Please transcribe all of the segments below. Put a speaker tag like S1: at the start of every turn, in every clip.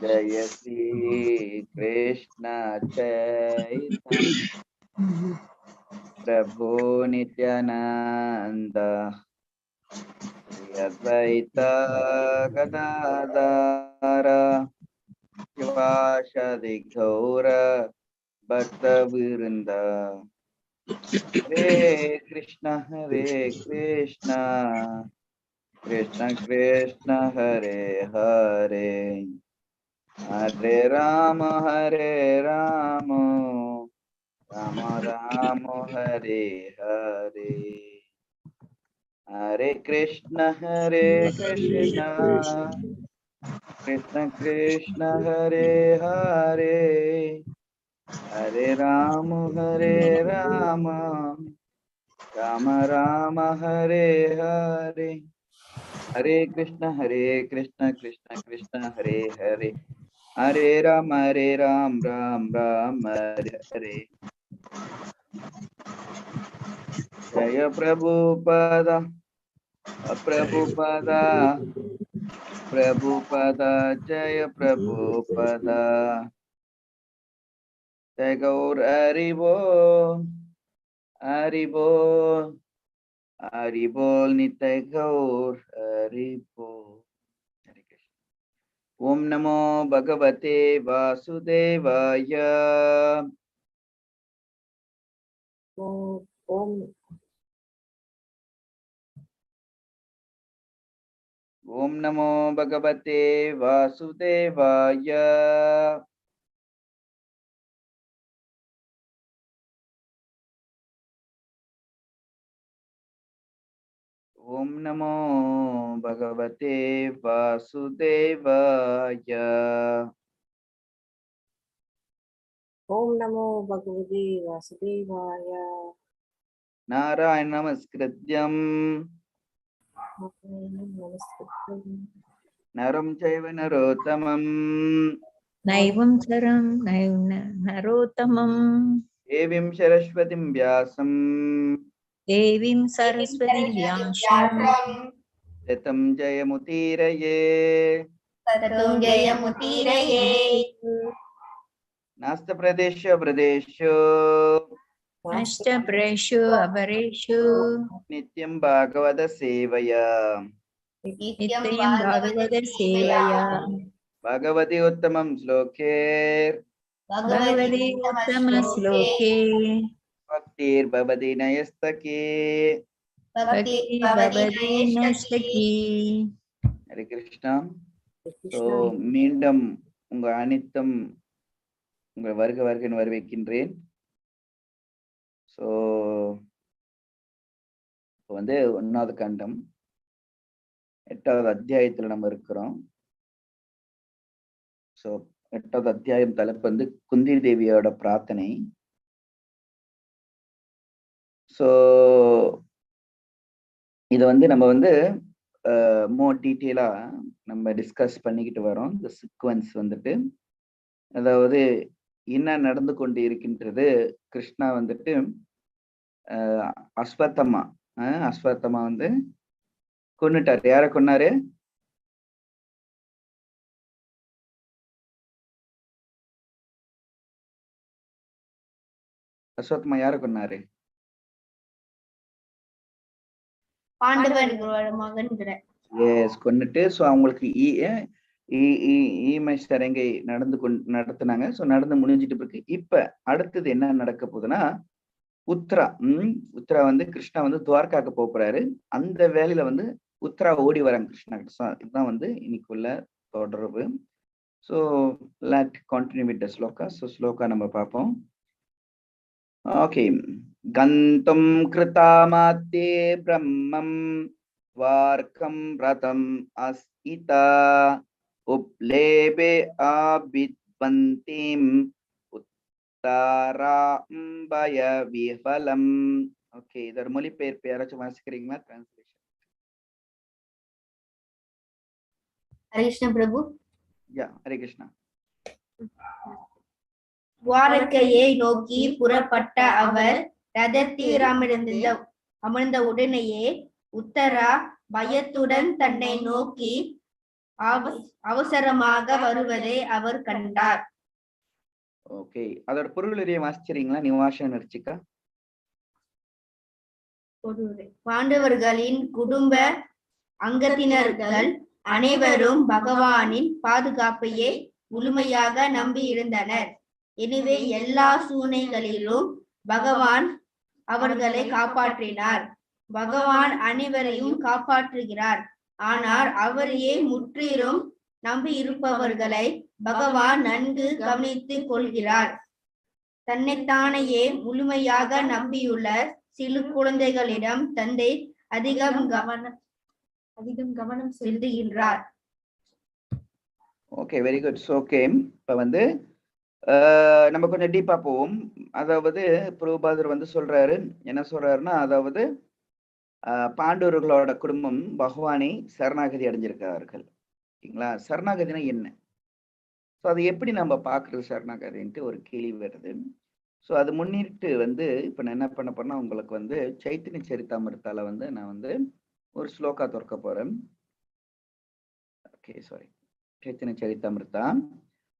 S1: जय श्री कृष्ण चैतन्य प्रभु नित्यानंद श्री अद्वैत गदाधर शिवासादि गौर भक्तवृंद हरे कृष्ण कृष्ण कृष्ण हरे हरे हरे राम राम राम हरे हरे हरे कृष्ण कृष्ण हरे हरे हरे राम राम राम हरे हरे हरे कृष्ण कृष्ण कृष्ण हरे हरे हरे राम राम हरे हरे जय प्रभुपदा प्रभुपदा जय प्रभुपदा जय गौर हरि बोल नित्य गौर हरि बोल। हरे कृष्ण। ओम नमो भगवते वासुदेवाय। ओम नमो भगवते वासुदेवाय। ओम नमो भगवते वासुदेवाय।
S2: ओम नमो भगवते वासुदेवाय।
S1: नारायण नमस्कृत्यं नरं चैव नरोत्तमं
S3: नैवं चरं नरोत्तमं
S1: देवीं सरस्वतीं व्यासं
S3: देवीं सरस्वतीं व्यासं
S1: ततं जयमुदीरये नास्तप्रदेशो प्रदेशो
S3: नष्टप्रेषु अपरेषु
S1: नित्यं भागवत सेवया
S3: नित्यं भागवत सेवया
S1: भगवति उत्तमं श्लोके
S3: भगवति उत्तम श्लोके
S1: भक्तिर्भवति नयस्तके
S3: भक्ति भवति नष्टकी।
S1: हरे कृष्णा। तो மீண்டும் உங்க அனைத்தும் உங்கள் வருக வரவேற்கின்றேன். ஸோ இப்போ வந்து 1வது கண்டம் 8வது அத்தியாயத்துல நம்ம இருக்கிறோம். ஸோ 8வது அத்தியாயம் தலைப்பு வந்து குந்தி தேவியோட பிரார்த்தனை. ஸோ இதை வந்து நம்ம வந்து மோர் டீட்டெயிலா நம்ம டிஸ்கஸ் பண்ணிக்கிட்டு வரோம். இந்த சீக்வன்ஸ் வந்துட்டு அதாவது என்ன நடந்து கொண்டு இருக்கின்றது. கிருஷ்ணா வந்துட்டு அஸ்வத்தமா வந்து கொன்னுட்டாரு. யார கொன்னாரு? அஸ்வத்தமா யார கொன்னாரு? கொன்னுட்டு ஸோ அவங்களுக்கு ஈமை சரங்கை நடத்துனாங்க. ஸோ நடந்து முடிஞ்சிட்டு இருக்கு. இப்ப அடுத்தது என்ன நடக்க போகுதுன்னா, உத்ரா வந்து கிருஷ்ணா வந்து துவாரகாக்கு போறாரு. அந்த வேலையில வந்து உத்ரா ஓடி வராங்க கிருஷ்ணா கிட்ட. இதுதான் வந்து இன்னைக்குள்ள தொடர்பு. So let continue with the shloka. So shloka நம்ம பார்ப்போம். ஓகே. கந்தும் கிருதாமாத்தே பிரம்மம் வார்க்கம் ரதம் அஸ்இதா உப்லேபே ஆபித்வந்தீம் உத்தாராம்பய விஃபலம். ஓகே, இதோட மொழிபெயர்ப்பு யாராச்சும் வாசிக்கிறீங்களா? டிரான்ஸ்லேஷன்.
S4: ஹரே கிருஷ்ண பிரபு.
S1: யா, ஹரே கிருஷ்ணா.
S4: துவாரகையை நோக்கி புறப்பட்ட அவர் ரதத்தில் அமர்ந்த உடனேயே உத்தரா பயத்துடன் தன்னை நோக்கி அவசரமாக வருவதை அவர் கண்டார்.
S1: ஓகே, அதோட பொருளுரையை வாசிச்சிரீங்களா நிவாஷன் நிர்ச்சிக்கா?
S4: பாண்டவர்களின் குடும்ப அங்கத்தினர்கள் அனைவரும் பகவானின் பாதுகாப்பையே முழுமையாக நம்பி இருந்தனர். எனவே எல்லா சூழ்நிலைகளிலும் பகவான் அவர்களை காப்பாற்றினார். பகவான் அனைவரையும் காப்பாற்றுகிறார். ஆனால் அவரையே முற்றிலும் நம்பி இருப்பவர்களை பகவான் நன்கு கவனித்துக் கொள்கிறார். தன்னைத்தானையே முழுமையாக நம்பியுள்ள சிறு குழந்தைகளிடம் தந்தை அதிகம் கவனம் செலுத்துகின்றார்.
S1: Okay, very good. ஓகே, இப்ப வந்து நம்ம கொஞ்சம் டீப்பா போவோம். அதாவது பிரபுபாதர் வந்து சொல்றாரு, என்ன சொல்றாருன்னா, அதாவது பாண்டவர்களோட குடும்பம் பகவானை சரணாகதி அடைஞ்சிருக்கார்கள். ஓகேங்களா? சரணாகதினா என்ன? ஸோ அதை எப்படி நம்ம பார்க்குறது சரணாகதின்ட்டு ஒரு கேள்வி வருது. ஸோ அது முன்னிட்டு வந்து இப்போ நான் என்ன பண்ண போறேன்னா, உங்களுக்கு வந்து சைத்தன்ய சரிதாமிரத்தால வந்து நான் வந்து ஒரு ஸ்லோகா துறக்க போறேன். Okay, sorry, Chaitanya Charitamrita.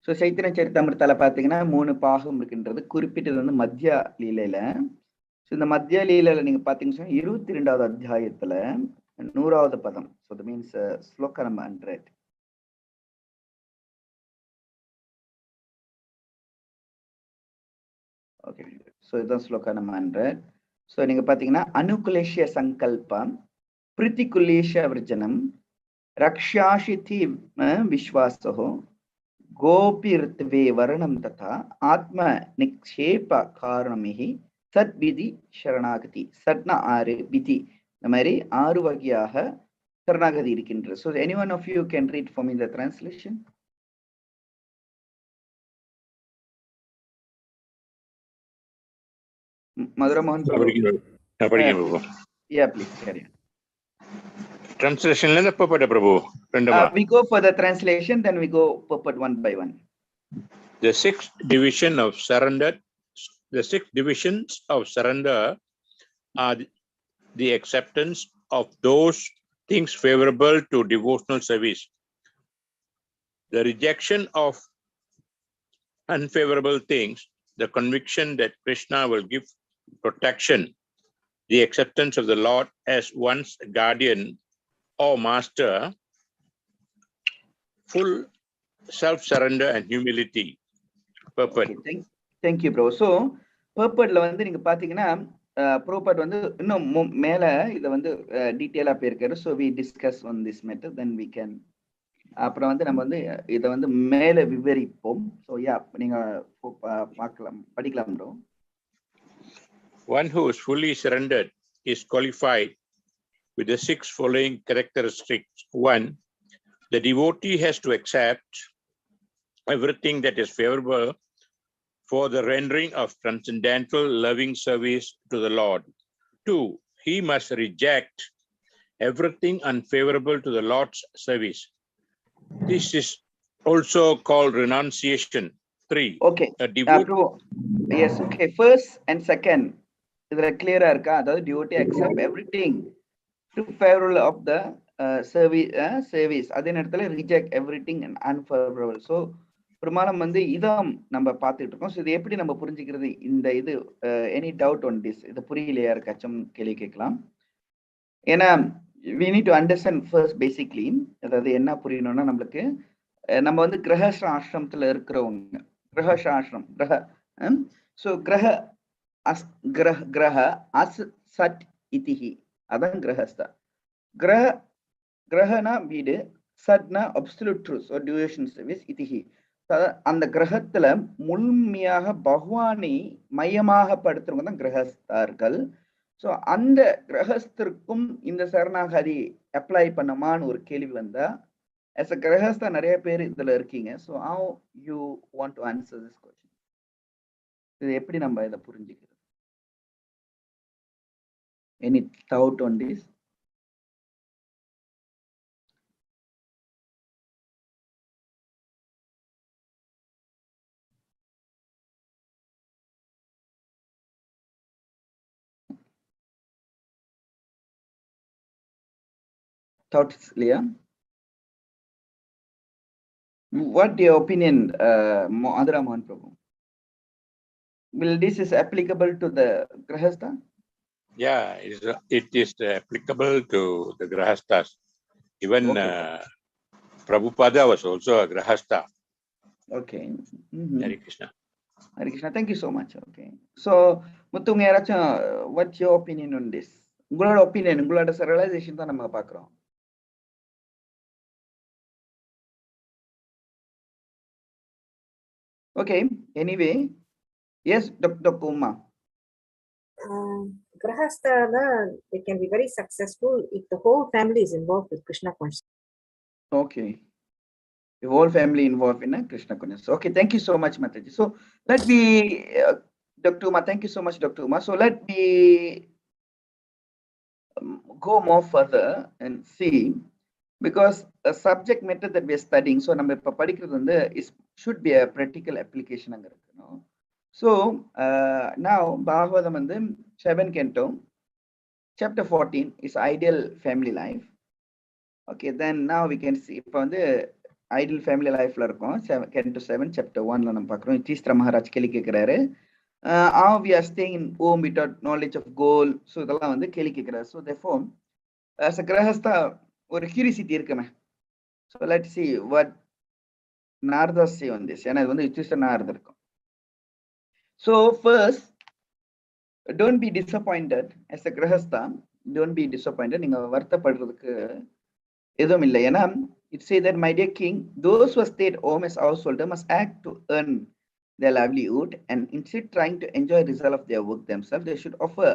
S1: So Chaitanya சரிதாமிரத்தால பார்த்தீங்கன்னா 3 பாகம் இருக்கின்றது. குறிப்பிட்டது வந்து மத்திய லீலையில. ஸோ இந்த மத்திய லீலையில நீங்க பார்த்தீங்கன்னா 22வது அத்தியாயத்துல 100வது பதம். So that means shloka number 100. Okay, so இதுதான் ஸ்லோகா நம்பர் 100. ஸோ நீங்க பார்த்தீங்கன்னா அனுகுலேஷ்ய சங்கல்பம் பிரித்திகுலேஷ விர்ஜனம் ரக்ஷாஷிதி விஸ்வாசோ கோபிர்த்வே வரணம் ததா ஆத்ம நிக்ஷேப காரணமிகி சத் விதி சரணாகதி. சட்னா 6 விதி, இந்த மாதிரி 6 வகையாக சரணாகதி இருக்கின்றது. So any one of you can read for me the translation. Madhura Mohan Prabhu. Yeah, please carry on.
S5: Translation la purport Prabhu.
S1: We go for the translation, then we go purport one by one.
S5: The sixth division of surrender. The 6 divisions of surrender are the acceptance of those things favorable to devotional service, the rejection of unfavorable things, the conviction that Krishna will give protection, the acceptance of the Lord as one's guardian or master, full self-surrender and humility. Purport.
S1: Okay, thank you, bro. So purportல வந்து நீங்க பாத்தீங்கன்னா purport வந்து இன்னும் மேல இத வந்து டீடைலா போயிருக்காரு. So we discuss on this matter, then we can அப்புறம் வந்து நம்ம வந்து இத வந்து மேல விவரிப்போம். So yeah, நீங்க பார்க்கலாம், படிக்கலாம் bro.
S5: One who is fully surrendered is qualified with the 6 following characteristics. 1, the devotee has to accept everything that is favorable for the rendering of transcendental loving service to the Lord. 2, he must reject everything unfavorable to the Lord's service. This is also called renunciation. 3,
S1: okay,
S5: a devotee.
S1: Yes, okay, first and second இதுல கிளியரா இருக்கா? அதாவது devotee accept everything to favourable of the service, அதே நேரத்துல reject everything unfavourable. So பெரும்பாலும் வந்து இதான் நம்ம பார்த்துட்டு இருக்கோம். ஸோ இது எப்படி நம்ம புரிஞ்சுக்கிறது? இந்த இது எனி டவுட் ஒன் திஸ், இது புரியலையா? யாருக்காச்சும் கேள்வி கேட்கலாம். ஏன்னா we need to understand first basically, அதாவது என்ன புரியணும்னா, நம்மளுக்கு நம்ம வந்து கிரகஸ்த ஆசிரமத்துல இருக்கிறவங்க, கிரகஸ்த ஆசிரம் ஸோ கிரக அஸ் சட் இதிஹி, அதான் கிரகஸ்தா. கிரகனா வீடு, சட்னா absolute truth or devotional service, இதிஹி அந்த கிரகத்துல முழுமையாக பகவானை மையமாக படுத்துறவங்க தான் கிரகஸ்தார்கள். ஸோ அந்த கிரகஸ்தருக்கும் இந்த சரணாகதி அப்ளை பண்ணமான்னு ஒரு கேள்வி வந்தா, as a கிரகஸ்தா நிறைய பேர் இதுல இருக்கீங்க. So how you want to answer this question? இது எப்படி நம்ம இதை புரிஞ்சுக்கிறது? Any doubt on this? thoughts, Leah? What your opinion, Adara Mohan Prabhu? Will this is applicable to the Grahastha?
S5: Yeah, it is applicable to the Grahasthas. Even
S1: Okay.
S5: Prabhupada was also a Grahastha.
S1: Okay.
S5: Hare Krishna.
S1: Hare Krishna, thank you so much. Okay. So, Muttunga Yaracha, what's your opinion on this? உங்களோட opinion, உங்களோட realization தான் நம்ம பார்க்கிறோம். Okay. Anyway, yes, Dr. Kuma.
S2: Grahastha, they can be very successful if the whole family is involved with Krishna consciousness.
S1: Okay. The whole family involved in a Krishna consciousness. Okay, thank you so much, Mataji. So let me, Dr. Uma, thank you so much, Dr. Uma. So let me go more further and see, because a subject matter that we are studying, so நம்ம இப்ப படிக்கிறது வந்து should be a practical application அங்க இருக்கணும். So now Bhagavatam வந்து 7 canto, chapter 14 is ideal family life. Okay, then now we can see இப்ப வந்து ideal family lifeல இருக்கும். Canto 7 chapter 1ல நம்ம பார்க்கிறோம். தீஸ்திர மகாராஜ் கேள்வி கேட்கிறாரு. How we are staying in home without knowledge of goal. So இதெல்லாம் வந்து கேள்வி கேட்கிறாரு. So therefore, as a grahastha, ஒரு curiosity இருக்குமே. So let's see what Narada say on this. ஏன்னா இது வந்து யுதிஷ்டர் நாரதர் இருக்கும். So first, don't be disappointed as a grahastha. Don't be disappointed. நீங்க வருத்தப்படுறதுக்கு எதுவும் இல்லை. ஏன்னா it say that, my dear king, those who stayed home as householder must act to earn their livelihood, and instead trying to enjoy the result of their work themselves, they should offer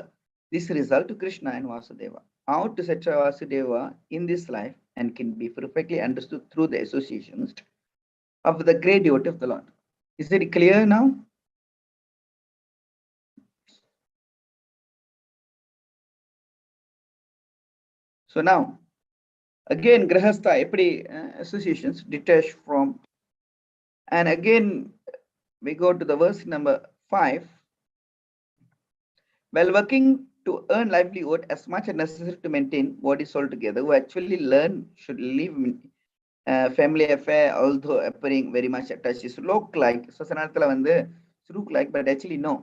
S1: this result to Krishna and Vasudeva. How to set Vasudeva in this life and can be perfectly understood through the associations of the great devotee of the Lord. Is it clear now? So now, again, Grahastha, eppadi associations detached from, and again, we go to the verse number 5. While working to earn livelihood as much as necessary to maintain body soul together, who actually learn should live in family affair, although appearing very much attached. Is look like, so sanathala வந்து look like, but actually no.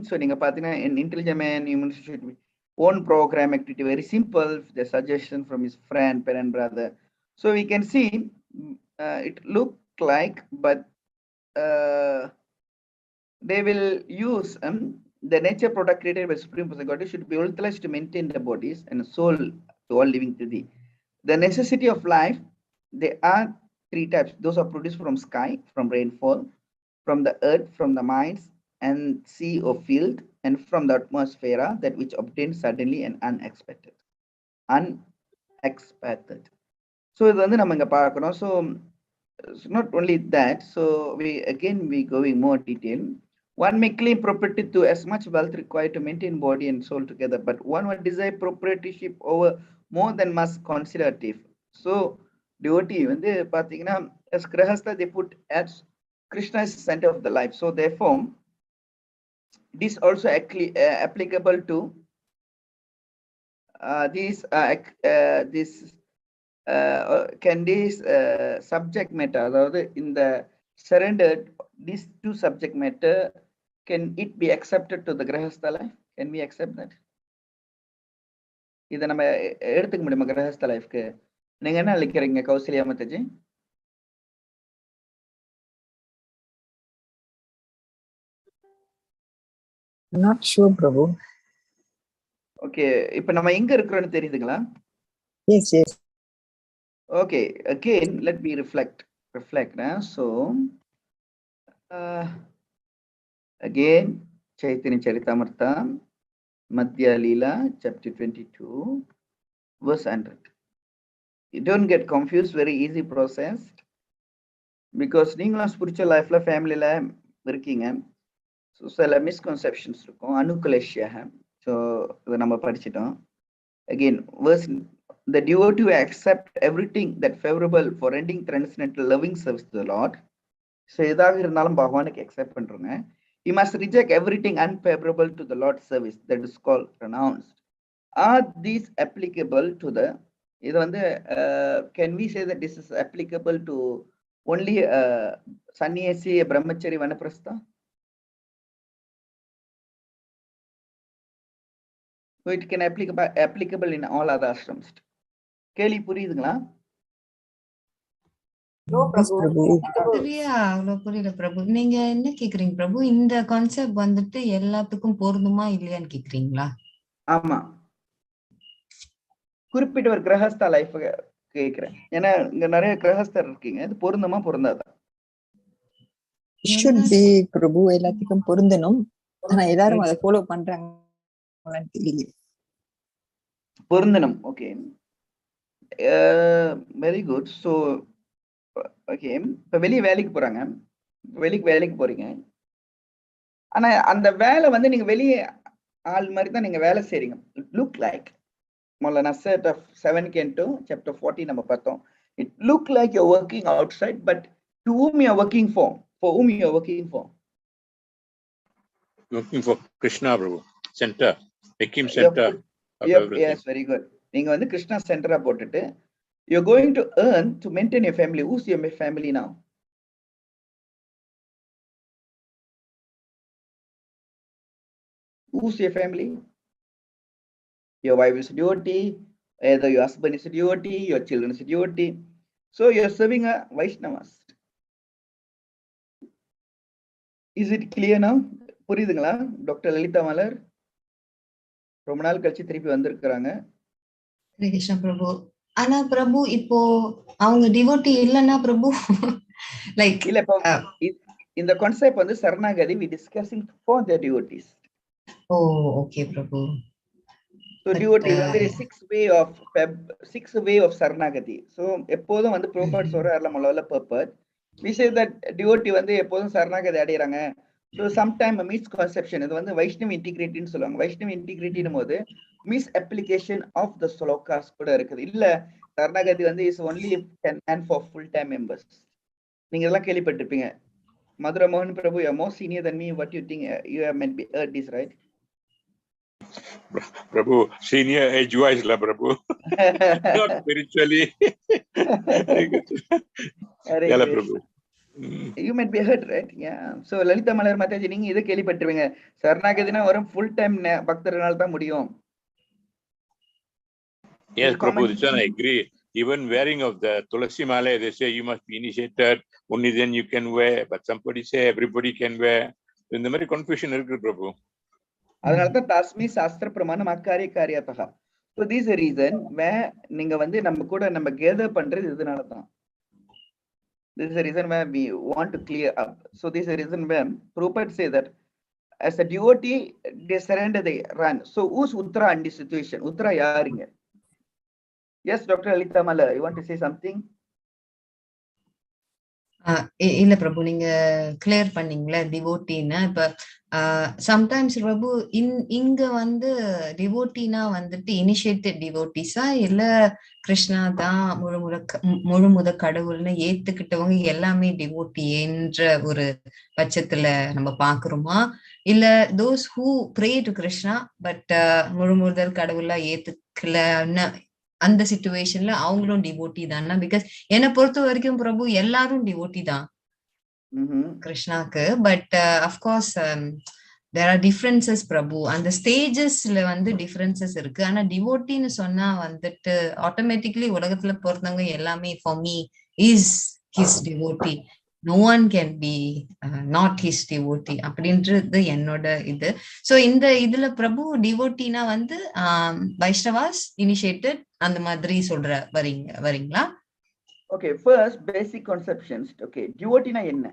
S1: So நீங்க பாத்தீங்கன்னா an intelligent man, human should be own program activity, very simple, the suggestion from his friend, parent, brother. So we can see it look like, but they will use the nature product created by Supreme Personality should be utilized to maintain the bodies and soul to all living to thee. The necessity of life, there are 3 types. Those are produced from sky, from rainfall, from the earth, from the mines and sea or field, and from the atmosphere, that which obtains suddenly and unexpected. Unexpected. So இது வந்து நம்ம இங்க பார்க்கணும். So not only that, so we going more detail. One may claim property to as much wealth required to maintain body and soul together, but one would desire proprietorship over more than must considerative. So devotee வந்து பாத்தீங்கன்னா as grahastha, they put as Krishna is the center of the life. So therefore, this also applicable to can this subject matter, அதாவது இந்த surrendered, these 2 subject matter, can it be accepted to the grahastha life? Can we accept that? இதை நம்ம எடுத்துக்க முடியுமா கிரகஸ்த லைஃப்க்கு? நீங்க என்ன நினைக்கிறீங்க Kausalya மத்தஜி?
S3: Not sure, Prabhu.
S1: Okay, இப்ப நம்ம எங்க இருக்கிறோம்னு தெரியுதுங்களா?
S3: Yes, yes.
S1: Okay, again, let me reflect. So, again, Chaitanya Charitamrita, Madhya Leela, chapter 22, verse 100. You don't get confused, very easy process. Because நீங்களும் spiritual lifeல familyல இருக்கீங்க. So சில misconceptions இருக்கும், anukuleshya. So இதை நம்ம படிச்சிட்டோம். Again, verse, the devotee who accept everything that favorable for rendering transcendental loving service to the Lord. So எதாக இருந்தாலும் பகவானுக்கு accept பண்றோங்க. He must reject everything unfavorable to the Lord's service, that is called renounced. Are these applicable to the இது வந்து can we say that this is applicable to only sannyasi, brahmachari, vanaprastha? So it can applicable in all other ashrams. கேள்வி புரியுதுங்களா?
S2: No,
S3: Yes,
S2: Prabhu.
S3: Prabhu.
S6: சரியா அவ்வளவு புரியல பிரபு. நீங்க என்ன கேக்குறீங்க பிரபு? இந்த கான்செப்ட் வந்துட்டு எல்லாத்துக்கும் பொருந்துமா இல்லையான்னு கேக்குறீங்களா?
S1: ஆமா, குறிப்பிட்ட ஒரு கிரகஸ்தா லைஃப் கேக்குறேன். ஏன்னா இங்க நிறைய கிரகஸ்தர் இருக்கீங்க, இது பொருந்துமா பொருந்தாதா?
S3: Should be Prabhu, எல்லாத்துக்கும் பொருந்தணும். ஆனா எல்லாரும் அதை ஃபாலோ பண்றாங்களான்னு தெரியல.
S1: பொருந்தணும். Okay, very good. So okay, இப்ப வெளியே வேலைக்கு போறாங்க, வேலைக்கு போறீங்க. ஆனா அந்த வேலை வந்து நீங்க வெளியே ஆள் மாதிரி தான் நீங்க வேலை செய்றீங்க. Look like Maulana said of 7 canto chapter 40 நம்ம பார்த்தோம். It look like you're working outside, but to whom you're working for? For whom you're working for?
S5: Looking for Krishna, Prabhu. Center. Make him center of everything.
S1: Yes, very good. நீங்க வந்து கிருஷ்ணா சென்டரா போட்டுட்டு you're going to earn to maintain your family. Who's your family now? Who's your family? Your wife is a devotee, either your husband is a devotee, your children is a devotee. So you're serving a Vaishnavas. Is it clear now? புரியுதுங்களா doctor Lalitha மலர்? ரொம்ப நாள் கழிச்சு திருப்பி வந்திருக்கிறாங்க.
S6: ஹரே கிருஷ்ணா பிரபு. ஆனா பிரபு இப்போ அவங்க devotee இல்லைன்னா பிரபு லைக்
S1: இல்ல, இப்போ இந்த கான்செப்ட் வந்து சரணாகதி we discussing for the devotees.
S6: Oh okay Prabhu.
S1: So devotee வந்து sixth way of சரணாகதி. So எப்போதும் வந்து ப்ரோபர்ட் சொல்றாருல மொழல பர்பட். We say that devotee வந்து எப்போதும் சரணாகதி அடையறாங்க. So sometime misconception, இது வந்து வைஷ்ணவ இன்டிகிரிட்டின்னு சொல்லுவாங்க. வைஷ்ணவ இன்டிகிரிட்டின் போது miss application of the slokas கூட இருக்குது. இல்ல சரணாகதி வந்து is only and for full time members. நீங்க எல்லாம் கேள்விப்பட்டிருப்பீங்க. மதுரை மோகன் பிரபு, you are more senior than me. What you think? You have might be heard this, right?
S5: Prabhu, senior age-wise la Prabhu. Not spiritually. Yeah, Prabhu.
S1: You might be heard, right? Yeah. So Lalitha மலர் மாதாஜி, நீங்க இதை கேள்விப்பட்டிருவீங்க. சரணாகதினா வரும் full time பக்தர்களால தான் முடியும்.
S5: Yes, Prabhu, this one I agree. Even wearing of the Tulasi Mala, they say you must be initiated, only then you can wear. But somebody say everybody can wear. In the very confusion, Prabhu.
S1: அதனால தான் தஸ்மி சாஸ்திர பிரமாணம் அக்காரிய காரியத்தக. So this is a reason where நீங்க வந்து நம்ம கூட நம்ம gather பண்றது இதனால தான். This is a reason where we want to clear up. So this is a reason where Prabhupada say that as a devotee they surrender, they run. So who's Uttara in this situation? Uttara யாருங்க? Yes, Dr. Lalitha Mala, you want to say something?
S6: இல்ல பிரபு, நீங்க clear பண்ணீங்களா டிவோட்டின்னா. இப்ப sometimes பிரபு இங்க வந்து டிவோட்டினா வந்துட்டு initiated டிவோட்டிஸா இல்ல கிருஷ்ணா தான் முழுமுத கடவுள்னு ஏத்துக்கிட்டவங்க எல்லாமே டிவோட்டி என்ற ஒரு பட்சத்துல நம்ம பாக்குறோமா? இல்ல those who pray to Krishna but முழுமுதல் கடவுளா ஏத்துக்கலன்னு அந்த சிச்சுவேஷன்ல அவங்களும் டிவோட்டி தானா? பிகாஸ் என்னை பொறுத்த வரைக்கும் பிரபு எல்லாரும் டிவோட்டி தான் கிருஷ்ணாக்கு. But of course there are differences Prabhu. அந்த ஸ்டேஜஸ்ல வந்து டிஃபரன்சஸ் இருக்கு. ஆனா டிவோட்டின்னு சொன்னா வந்துட்டு ஆட்டோமேட்டிக்லி உலகத்துல பொறுத்தவங்க எல்லாமே for me is his devotee. No one can be not his devotee அப்படின்றது என்னோட இது. சோ இந்த இதுல பிரபு டிவோட்டினா வந்து வைஷ்ணவாஸ் இனிஷியேட்டட் அந்த மாதிரி சொல்ற வரீங்களா?
S1: Okay, first basic conceptions. Okay, devoteena என்ன?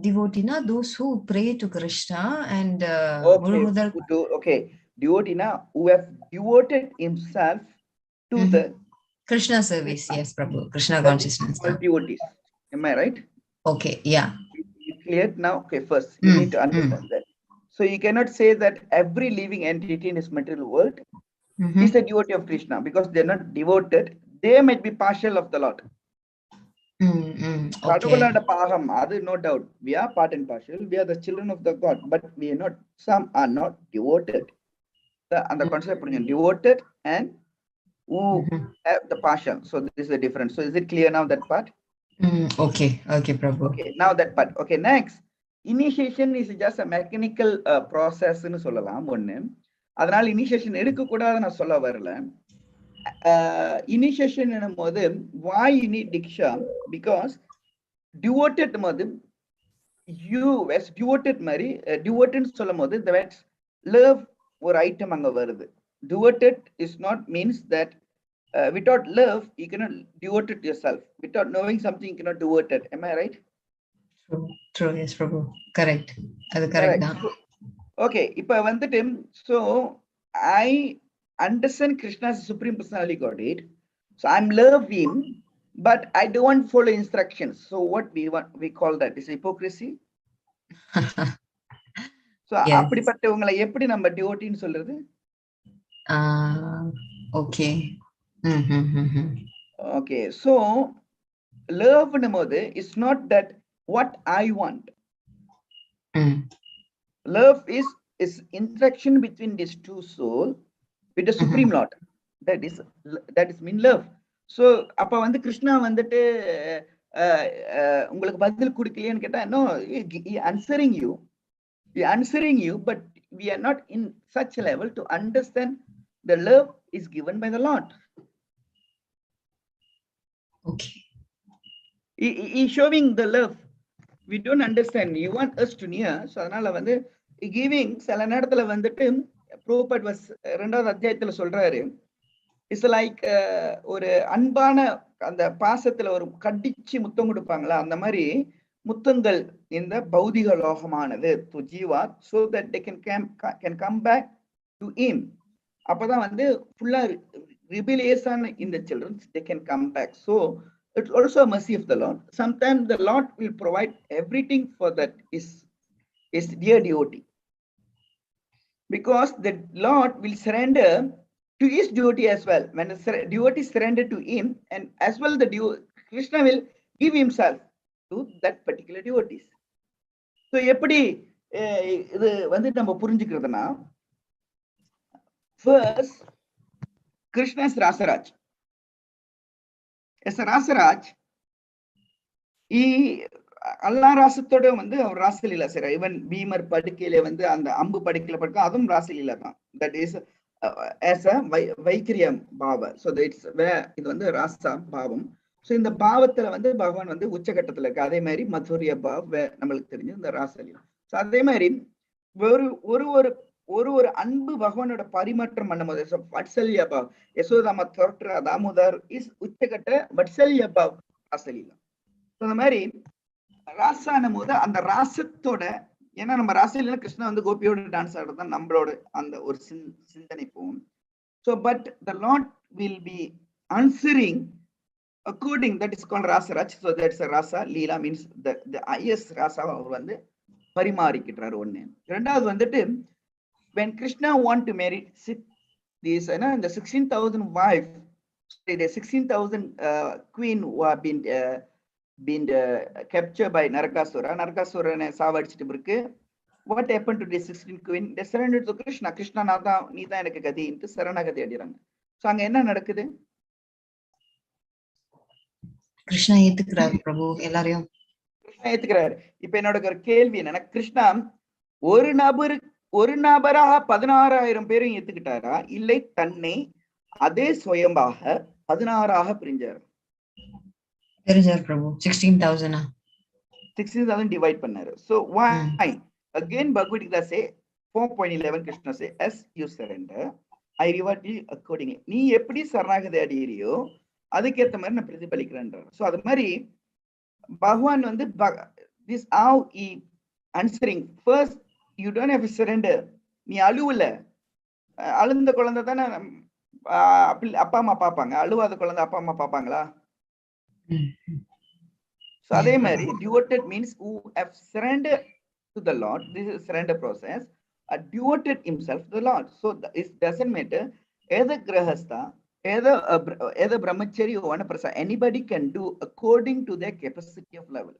S6: Devoteena those who pray to Krishna and
S1: okay, devoteena who have devoted himself to the
S6: Krishna service. Yes, Prabhu. Krishna consciousness.
S1: Devotees. Am I right?
S6: Okay, yeah.
S1: You clear now? Okay, first you need to understand that. So you cannot say that every living entity in this material world is a devotee of Krishna because they're not devoted. They might be partial of the Lord. Kadavulada paham, adu no doubt. We are part and partial. We are the children of the God, but we are not. Some are not devoted. And the concept devoted and who have the partial. So this is the difference. So is it clear now, that part?
S6: Okay, Prabhu.
S1: Okay, now that part. Okay, next. Initiation is just a mechanical process னு சொல்லலாம் ஒண்ணு. அதனால initiation எடுக்க கூடாது நான் சொல்ல வரல. Initiation என்னும்போது why you need diksha, because devoted போது you as devoted மாதிரி devoted சொல்லும்போது that love ஒரு ஐட்டம் அங்க வருது. Devoted is not means that without love you cannot devote it yourself. Without knowing something you cannot devote it. Am I right?
S6: True, yes, Prabhu. Correct. அது correct தான்.
S1: Okay, இப்ப வந்துட்டு so I understand Krishna as supreme personality Godhead, so I'm love him, but I don't follow instructions. So what we call that is hypocrisy. So அப்படிப்பட்டவங்களை எப்படி நம்ம டிவோட்டின்னு சொல்றது?
S6: Okay.
S1: Okay, so love னும்போது is not that what I want. Love is interaction between these two souls with the supreme lord. That is mean love. So அப்ப வந்து கிருஷ்ணா வந்துட்டு உங்களுக்கு பதில் கொடுக்கலையேன்னு கேட்டா, no, he answering you, but we are not in such a level to understand the love is given by the Lord.
S6: Okay.
S1: He showing the love. We don't understand. You want us to near. So அதனால வந்து giving சில நேரத்துல வந்துட்டு prophet was 2வது அத்தியாயத்துல சொல்றாரு, it's like ஒரு அன்பான அந்த பாசத்துல ஒரு கடிச்சு முத்தம் கொடுப்பாங்களா, அந்த மாதிரி முத்தங்கள் இந்த பௌதிக லோகமானது டு ஜீவா, so that they can come back to him. அப்பதான் வந்து ஃபுல்லா rebellious ஆன இந்த children they can come back. So it's also a mercy of the Lord. Sometimes the Lord will provide everything for that is dear devotee, because the Lord will surrender to his devotee as well. When the devotee surrender to him, and as well the Krishna will give himself to that particular devotees. So எப்படி இது வந்து நம்ம புரிஞ்சுக்கிறதுனா, first Krishna is Rasaraj. As a Rasaraj, அல்லா ராசத்தோட வந்து அவர் ராசலீலா செய்யறார். Even பீமர் படுக்கையில வந்து அந்த அம்பு படுக்கையில படுக்க அதுவும் ராசலீலா தான். தட் இஸ் as a வைக்கிரியம் பாவ. ஸோ இது வந்து ராசா பாவம். ஸோ இந்த பாவத்துல வந்து பகவான் வந்து உச்சகட்டத்துல இருக்கு. அதே மாதிரி மதுரிய பாவ் நம்மளுக்கு தெரிஞ்சு இந்த ராசலீலா. ஸோ அதே மாதிரி ஒரு அன்பு பகவானோட பரிமாற்றம் பண்ணும்போது வட்சல்ய பாவ், யசோதாமா தோற்ற தாமோதர் இஸ் உச்சகட்ட வட்சல்ய பாவ் ராசலீலா. அந்த மாதிரி ராசானும் போது அந்த ராசத்தோட, ஏன்னா நம்ம ராசில கிருஷ்ணா வந்து கோபியோட டான்ஸ் ஆடுறது தான் நம்மளோட அந்த ஒரு சிந்தனை போகும். So but the lord will be answering according, that is called Rasaraj. So that's rasa lila means the is ராசாவை அவர் வந்து பரிமாறிக்கிட்டாரு. ஒண்ணு. ரெண்டாவது வந்துட்டு when Krishna want to marry these the 16,000 wife, the 16,000 queen who have been captured by Narakasura சாவடிச்சிட்டு இருக்கு. What happened to the 16 queen? They surrendered to Krishna. Krishna நீ தான் எனக்கு கதின்ட்டு சரணாகதி அடைறாங்க. சோ அங்க என்ன நடக்குது?
S6: கிருஷ்ணா ஏத்துக்கிறாரு பிரபு எல்லாரையும்.
S1: கிருஷ்ணா ஏத்துக்கிறாரு. இப்ப என்னோட ஒரு கேள்வி என்னன்னா, கிருஷ்ணா ஒரு நபராக 16,000 பேரும் ஏத்துக்கிட்டாரா, இல்லை தன்னை அதே சுயம்பாக 16ஆக பிரிஞ்சாரு?
S6: தெரிஞ்சார் பிரபு. 16,000
S1: டிவைட் பண்ணாரு. So why? Again Bhagavad Gita say 4.11 Krishna say, as you surrender I reward you accordingly. நீ எப்படி சரணாகதி அடையறியோ அதுக்கேற்ற மாதிரி நான் பிரதிபலிக்கிறேன்றார். ஸோ அது மாதிரி பகவான் வந்து this how he answering. First you don't have to surrender. நீ அழுவல, அழுந்த குழந்தை தானே அப்பா அம்மா பாப்பாங்க, அழுவாத குழந்தை அப்பா அம்மா பாப்பாங்களா? So அதே மாதிரி devoted means who have surrendered to the Lord. This is surrender process. Devoted himself to the Lord. So it doesn't matter either grahastha, either brahmachari or vanaprastha. Anybody can do according to their capacity of level.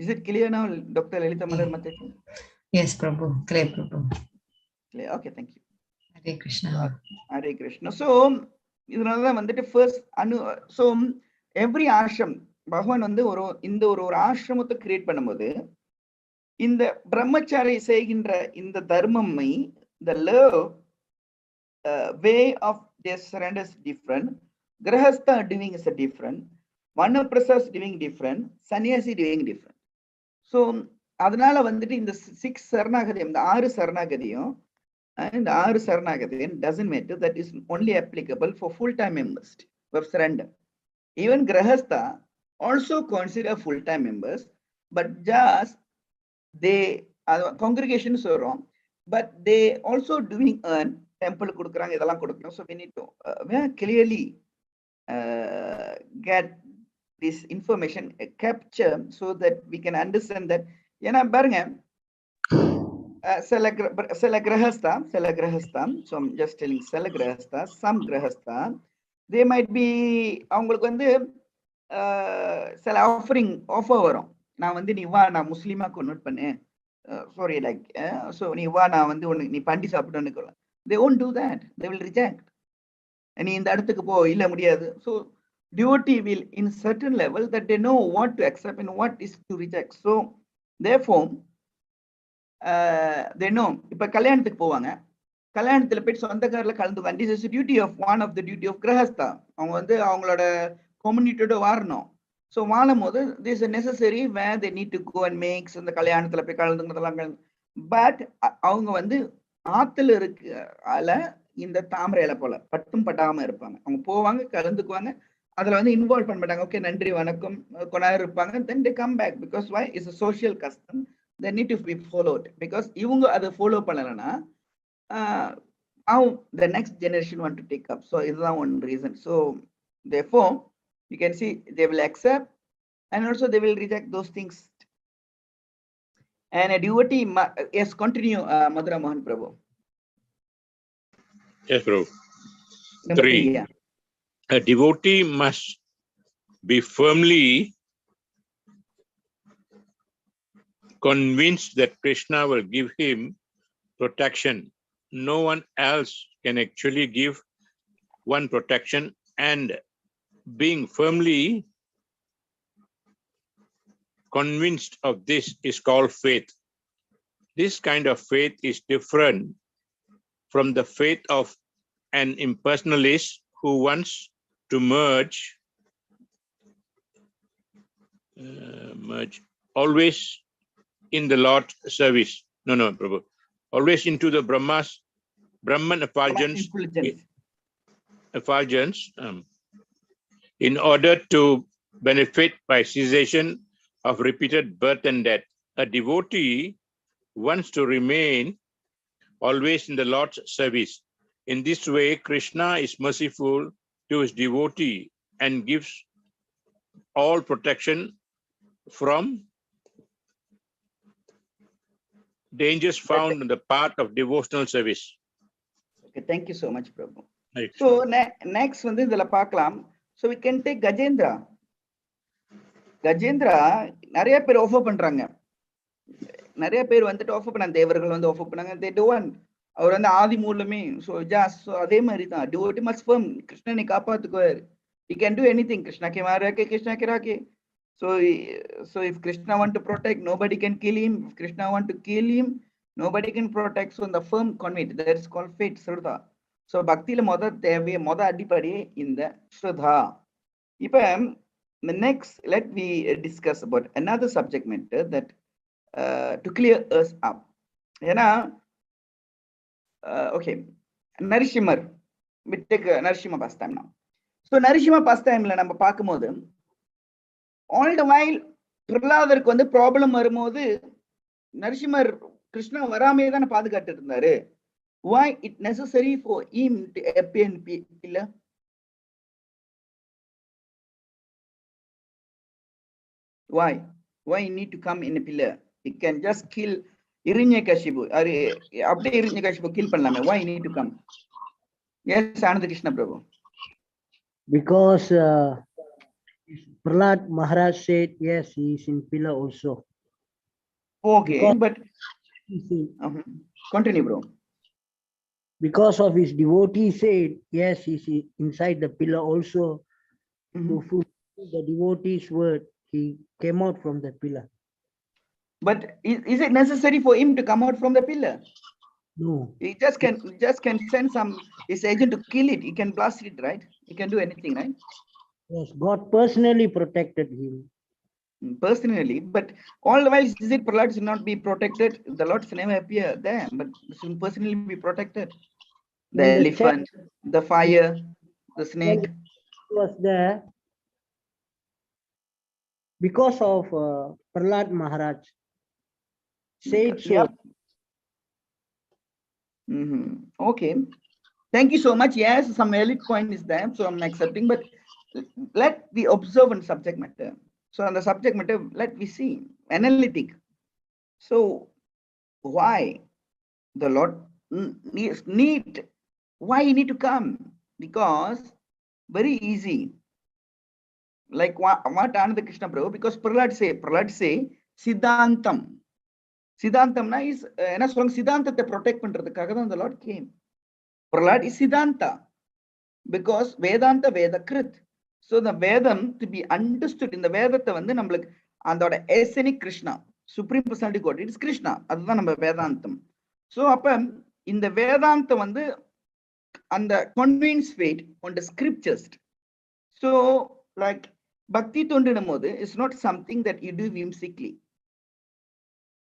S1: Is it clear now, Dr. Lalitha Malar Mataji?
S6: Yes, Prabhu. Clear, Prabhu.
S1: Clear. Okay, thank you.
S6: Hare Krishna.
S1: Hare Krishna. So இதனாலதான் வந்துட்டு first so every ashram பகவான் வந்து இந்த ஒரு ஆசிரமத்தை create பண்ணும்போது இந்த பிரம்மச்சாரி செய்கின்ற இந்த தர்மமை the love way of their surrender is different. Grahastha doing is a different. Vanaprastha doing different. Sannyasi doing different. So அதனால வந்துட்டு இந்த 6 சரணாகதியும் இந்த 6 சரணாகதியும் இந்த 6 சரணாகதியும் doesn't matter, that is only applicable for full-time members of surrender. Even Grahastha also consider full-time members, but just they congregation is wrong, but they also doing earn temple kudukranga idella kudukrom. So we need to clearly get this information capture so that we can understand that ஏன்னா பாருங்க சில கிரகஸ்தா so I'm just telling சில கிரகஸ்தா some கிரகஸ்தா they might be அவங்களுக்கு வந்து சில offer வரும். நான் வந்து நீ வா நான் முஸ்லீமா கன்வெர்ட் பண்ணேன், sorry like so நீ வா நான் வந்து நீ பண்டி சாப்பிடுன்னு. They won't do that, they will reject. நீ இந்த இடத்துக்கு போ, இல்ல முடியாது. So devotee will in certain level that they know what to accept and what is to reject. So therefore they know. இப்ப கல்யாணத்துக்கு போவாங்க, கல்யாணத்துல போயிட்டு சொந்தக்காரில் கலந்துக்குவாங்க. This is the duty of one of the duty of கிரகஸ்தா. அவங்க வந்து அவங்களோட கம்யூனிட்டியோட வாழணும். ஸோ வாழும் போது this is necessary where they need to go and make அந்த கல்யாணத்துல போய் கலந்துங்கிறதெல்லாம். பட் அவங்க வந்து ஆத்துல இருக்கால இந்த தாமரை இலை போல பட்டும் பட்டாம இருப்பாங்க. அவங்க போவாங்க, கலந்துக்குவாங்க, அதுல வந்து இன்வால்வ் பண்ண மாட்டாங்க. ஓகே நன்றி வணக்கம் கொஞ்ச நேரம் இருப்பாங்க, then they come back because why? It's a social custom, they need to be followed. Because இவங்க அதை ஃபாலோ பண்ணலன்னா how the next generation want to take up. So இதுதான் one reason. So therefore you can see they will accept and also they will reject those things. And a devotee, yes, continue, Madhura Mohan Prabhu.
S5: Yes, Prabhu.
S1: Number
S5: 3.
S1: Yeah.
S5: A devotee must be firmly convinced that Krishna will give him protection. No one else can actually give one protection, and being firmly convinced of this is called faith. This kind of faith is different from the faith of an impersonalist who wants to merge always in the Lord's service. No, Prabhu. Always into the Brahman effulgence in order to benefit by cessation of repeated birth and death. A devotee wants to remain always in the Lord's service. In this way, Krishna is merciful to his devotee and gives all protection from dangers found in the path of devotional service.
S1: Okay, thank you so much, Prabhu.
S5: Right.
S1: So next வந்து இதுல பார்க்கலாம். So we can take Gajendra. Gajendra நிறைய பேர் offer பண்றாங்க, நிறைய பேர் வந்துட்டு offer பண்ணாங்க, தேவர்கள் வந்து ஆஃபர் பண்ணாங்க. they don't. அவர் வந்து ஆதி மூலமே. ஸோ அதே மாதிரி தான் devotee must firm. கிருஷ்ணனை காப்பாத்துக்குவார். he can do anything. Krishna கே மாரே கே கிருஷ்ணா கே ராகே. So if Krishna want to protect, nobody can kill him. If Krishna want to kill him, nobody can protect. So in the firm commit, that is called faith, Shraddha. So பக்தியில மொத அடிப்படை இந்த Shraddha. இப்ப the next, let me discuss about another subject matter that to clear us up. ஏன்னா okay, Narasimhar, we take Narasimha pastime now. So Narasimha pastimeல நம்ம பார்க்கும்போது all the while பிரகலாதருக்கு வந்து problem வரும்போது நரசிம்மர் கிருஷ்ணா வராமே தானே பாதுகாத்து இருந்தாரு. why it necessary for him to appear in pillar? why he need to come in a pillar? He can just kill Hiranyakashipu. அப்படியே Hiranyakashipu kill பண்ணலாமே. why he need to come? Yes, Ananda Krishna Prabhu.
S7: Because Prahlad Maharaj said yes, he is in pillar also.
S1: Okay,
S7: because
S1: but continue, bro.
S7: because of his devotee said, yes, he's inside the pillar also. To fulfill the devotee's word, he came out from the pillar.
S1: But is it necessary for him to come out from the pillar?
S7: No.
S1: He just can send his agent to kill it. He can blast it, right? He can do anything, right?
S7: Yes, God personally protected him.
S1: Personally, but all the while, is it Prahlad should not be protected? The Lord should never appear there, but should personally be protected. The
S7: When the
S1: elephant, the fire, the snake.
S7: was there because of Prahlad Maharaj. Said so.
S1: Yep. Okay. Thank you so much. Yes, some valid point is there, so I'm accepting, but let we observe on subject matter. So on the subject matter, let we see analytic. So why the Lord why he need to come? Because very easy. Like what Ananda Krishna Prabhu, because Prahlad say Siddhantam. Siddhantamna is என்ன சொல்லுங்க சித்தாந்தத்தை protect பண்றதுக்காக தான் the Lord came. Prahlad is Siddhanta because Vedanta Vedakrit. So the Vedam to be understood in the Vedata வந்து நம்மளுக்கு அதோட essence Krishna, Supreme Personality God, it is Krishna. அதுதான் நம்ம வேதாந்தம். So அப்ப இந்த வேதாந்தம் வந்து அந்த convince faith on the scriptures. So like Bhakti தோன்றிடும் போது is not something that you do whimsically.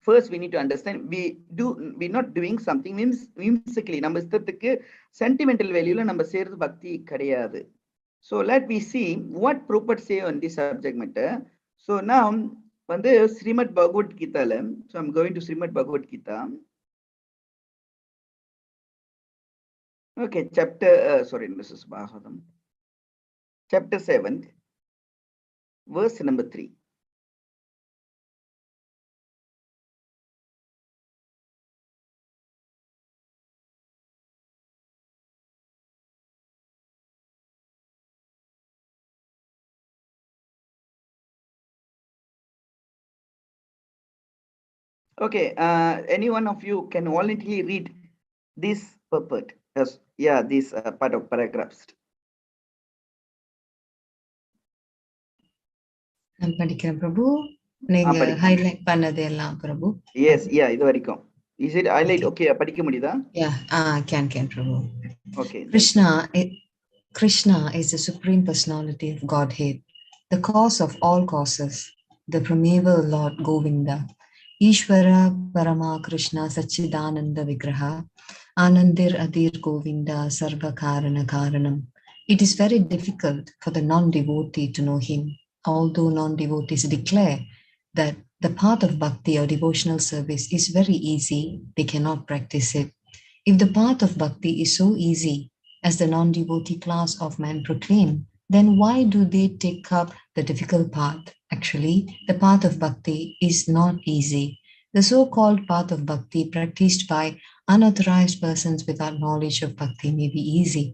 S1: First, we need to understand we're not doing something whimsically. நம்ம இஷ்டத்துக்கு sentimental value ல நம்ம செய்யறது பக்தி கிடையாது. So let me see what Prabhupada say on this subject matter. So now வந்து Srimad Bhagavad Gita ல, so I'm going to Srimad Bhagavad Gita. Okay, this is Bhagavatam. Chapter 7, verse number 3. Okay, any one of you can voluntarily read this purport. Yeah, this part of paragraphs.
S6: நான் படிக்கிறேன் பிரபு. நீங்க highlight பண்ணது எல்லாம் பிரபு.
S1: Yes, yeah, இது வரைக்கும். Is it highlight? Okay, படிக்க முடியுதா?
S6: Yeah, can Prabhu.
S1: Okay.
S6: Krishna is the supreme personality of Godhead, the cause of all causes, the primeval Lord Govinda, Ishvara Parama Krishna Sachidananda Vigraha, Anandir Adir Govinda Sarva Karana Karanam. It is very difficult for the non-devotee to know him, although non-devotees declare that the path of bhakti or devotional service is very easy, they cannot practice it. If the path of bhakti is so easy, as the non-devotee class of men proclaim, then why do they take up the difficult path? Actually, the path of bhakti is not easy. The so-called path of bhakti practiced by unauthorized persons without knowledge of bhakti may be easy.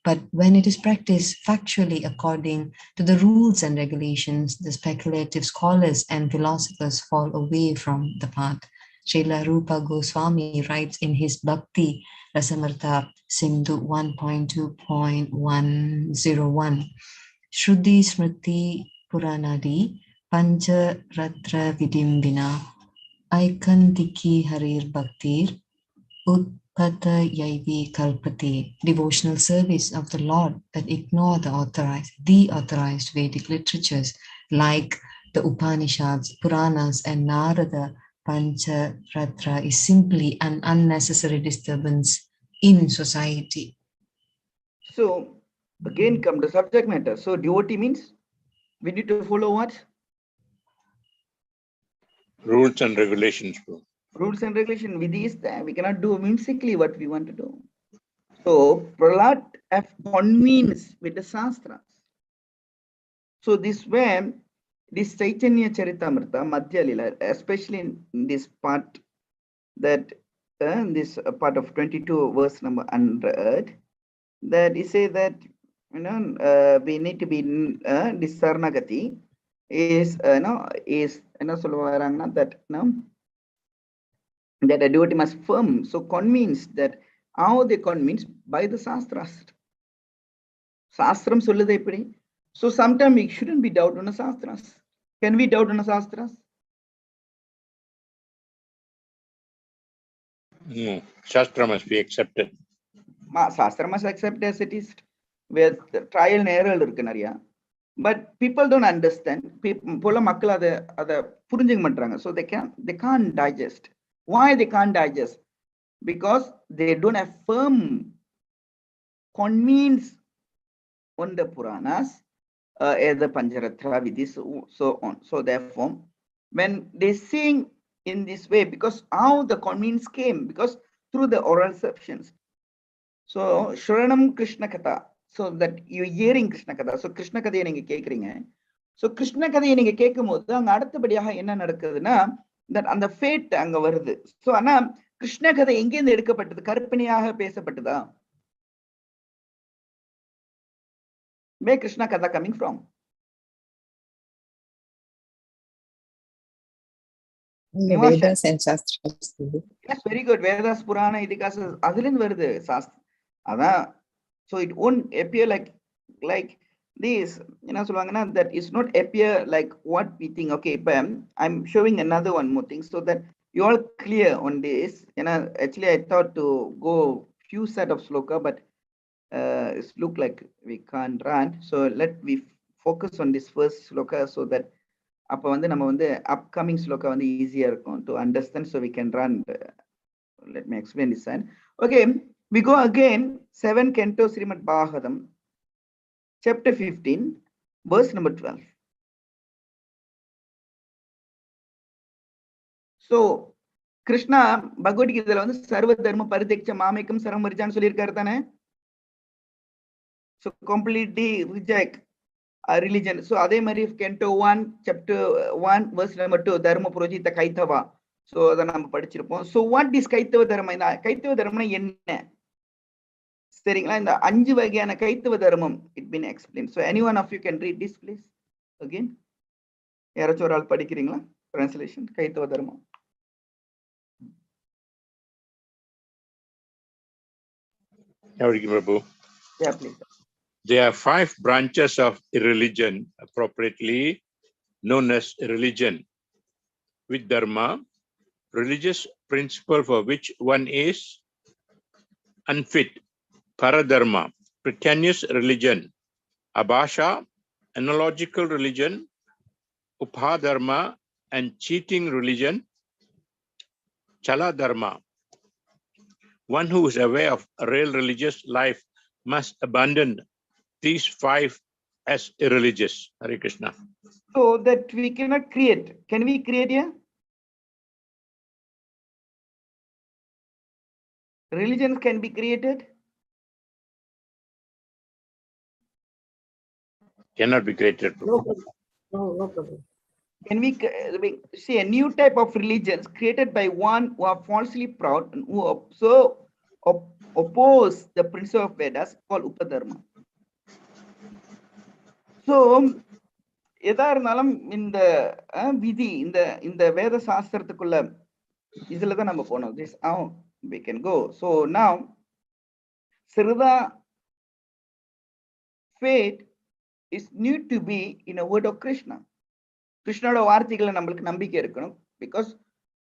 S6: But when it is practiced factually according to the rules and regulations, the speculative scholars and philosophers fall away from the path. Srila Rupa Goswami writes in his Bhakti Rasamartha Sindhu 1.2.101, Shruti Smriti Puranadi Pancha Ratra Vidimbina Aikandiki Harir Bhaktir Utpata Yaivi Kalpati, devotional service of the Lord that ignore the authorized Vedic literatures like the Upanishads, Puranas, and Narada Pancha Ratra is simply an unnecessary disturbance in society.
S1: So again come the subject matter. So devotee means we need to follow what?
S5: Rules and regulations, bro.
S1: Rules and regulation. Vidhi is there. We cannot do whimsically what we want to do. So Prahlad have convinced with the Shastras. So this way, this Chaitanya Charitamrita, Madhya Lila, especially in this part, that this part of 22 verse number 100, that he say that we need to be this Sarnagati is that that a devotee must firm, so convinced that How they convince? By the Shastras. Shastram சொல்லுது எப்படி? So sometimes we shouldn't be doubt on the Shastras. Can we doubt on the Shastras?
S5: No, Shastra must be accepted.
S1: Shastra must accept as it is. Where the trial and error இருக்கு நிறைய. But people don't understand. போல மக்கள் அதை புரிஞ்சுக்க மாட்டாங்க. So they can't digest. Why they can't digest? Because they don't have firm convince on the Puranas, the Pancaratra, Vidhis, so on. So therefore, when they sing in this way, because how the convince came, because through the oral substance. So Shranam Krishna Katha, so that you're hearing Krishna Katha. So Krishna Katha நீங்க கேக்குறீங்க. So Krishna Katha நீங்க கேட்கும்போது அங்க அடுத்தபடியாக என்ன நடக்குதுன்னா, that அந்த fate அங்க வருது. So ஆனா கிருஷ்ண கதை எங்கேருந்து எடுக்கப்பட்டது? கற்பனையாக பேசப்பட்டதா? Where Krishna Katha coming from?
S3: Vedas and Shastras.
S1: Yes, very good. Vedas, Purana, Idikasa, அதுலேருந்து வருது சாஸ்திரம். அதான். So it won't appear like this. என்ன சொல்லுவாங்கன்னா, that is not appear like what we think. Okay, but I'm showing another one more thing so that you all clear on this. Actually I thought to go few set of sloka, but it look like we can't run. So let me focus on this first sloka so that அப்ப வந்து நம்ம வந்து upcoming sloka வந்து easier இருக்கும் to understand, so we can run. Let me explain this one. Okay, we go again 7 canto Srimad Bhagavatam, chapter 15, verse number 12. So Krishna பகவத்கீதையில வந்து சர்வ தர்ம பரிதேட்ச மாமேக்கம் சரம் வரிஜான்னு சொல்லியிருக்காரு தானே? So completely reject religion. So அதே மாதிரி canto 1 chapter 1 verse number 2 தர்ம புரோஜித கைத்தவா. So அதை நம்ம படிச்சிருப்போம். So what is கைத்தவ தர்மம்? இந்த கைத்தவ தர்மம்னா என்ன? சரிங்களா? இந்த 5 வகையான கைத்தவ தர்மம் it been explained. So any one of you can read this please again. யாராச்சும் ஒரு ஆள் படிக்கிறீங்களா? Translation கைத்தவ தர்மம்.
S5: Prabhu.
S1: Yeah, please.
S5: There are 5 branches of religion, appropriately known as religion, with dharma, religious principle for which one is unfit, paradharma, pretentious religion, abhasha, analogical religion, upadharma, and cheating religion, chala dharma. One who is aware of real religious life must abandon these 5 as irreligious. Hare Krishna.
S1: So that we cannot create. Can we create here? Religions can be created?
S5: Cannot be created.
S2: No problem. No problem.
S1: Can we see a new type of religions created by one who are falsely proud and who oppose the principle of Vedas called Upadharma? So எதா இருந்தாலும் இந்த விதி இந்த வேத சாஸ்திரத்துக்குள்ள இதுலதான் நம்ம போனோம். This how we can go. So now Srida faith is need to be in a word of Krishna. கிருஷ்ணாவோட வார்த்தைகளை நம்மளுக்கு நம்பிக்கை இருக்கணும். பிகாஸ்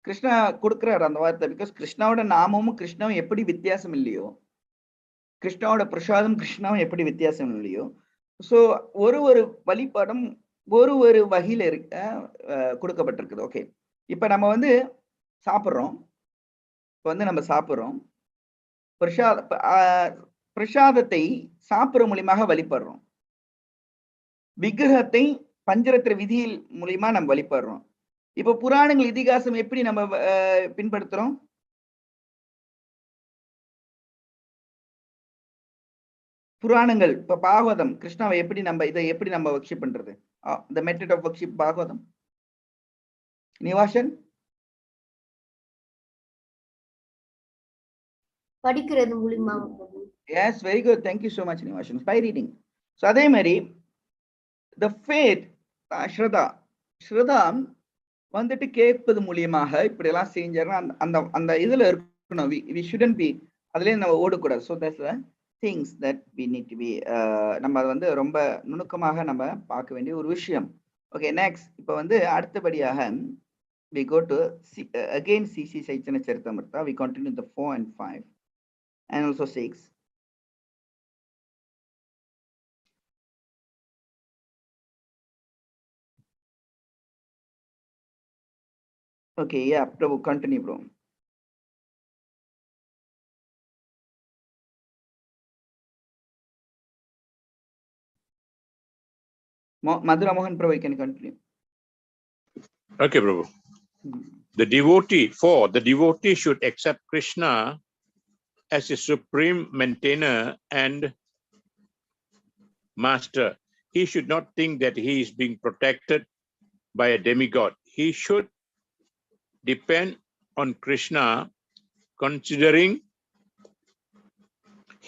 S1: கிருஷ்ணா கொடுக்குறாரு அந்த வார்த்தை. பிகாஸ் கிருஷ்ணாவோட நாமமும் கிருஷ்ணாவும் எப்படி வித்தியாசம் இல்லையோ, கிருஷ்ணாவோட பிரசாதம் கிருஷ்ணாவும் எப்படி வித்தியாசம் இல்லையோ, ஸோ ஒரு வழிபாடும் ஒரு வகையில கொடுக்கப்பட்டிருக்குது. ஓகே, இப்ப நம்ம வந்து சாப்பிட்றோம். நம்ம சாப்பிட்றோம், பிரசாதத்தை சாப்பிட்ற மூலியமாக வழிபடுறோம். விக்கிரகத்தை பஞ்சரத்ன விதியில் மூலியமா நம்ம வழிபடுறோம். இப்ப புராணங்கள் இதிகாசம் எப்படி நம்ம பின்பற்றுறோம்? புராணங்கள் இப்ப பாகவதம் கிருஷ்ணாவை எப்படி இதை எப்படி நம்ம வர்ஷிப் பண்றது? the method of worship Bhagavatam. நிவாஷன்
S4: படிக்கிறது மூலமா.
S1: Yes, very good. Thank you so much, Nivashan. By reading. So அதே மாதிரி the faith, ஸ்ரதா வந்துட்டு கேட்பது மூலியமாக இப்படி எல்லாம் செஞ்சாருன்னா அந்த இதுல இருக்கணும். we shouldn't be அதுலயும் நம்ம ஓடக்கூடாது. So that's the things that we need to be, நம்ம அதை வந்து ரொம்ப நுணுக்கமாக நம்ம பார்க்க வேண்டிய ஒரு விஷயம். ஓகே, நெக்ஸ்ட் இப்போ வந்து அடுத்தபடியாக we go to again CC Saichana Charitamrita. We continue the 4 and 5 and also 6. Okay, yeah, Prabhu, continue, bro. Madhura Mohan, Prabhu, you can continue.
S5: Okay, Prabhu. The devotee should accept Krishna as a supreme maintainer and master. He should not think that he is being protected by a demigod. He should depend on Krishna, considering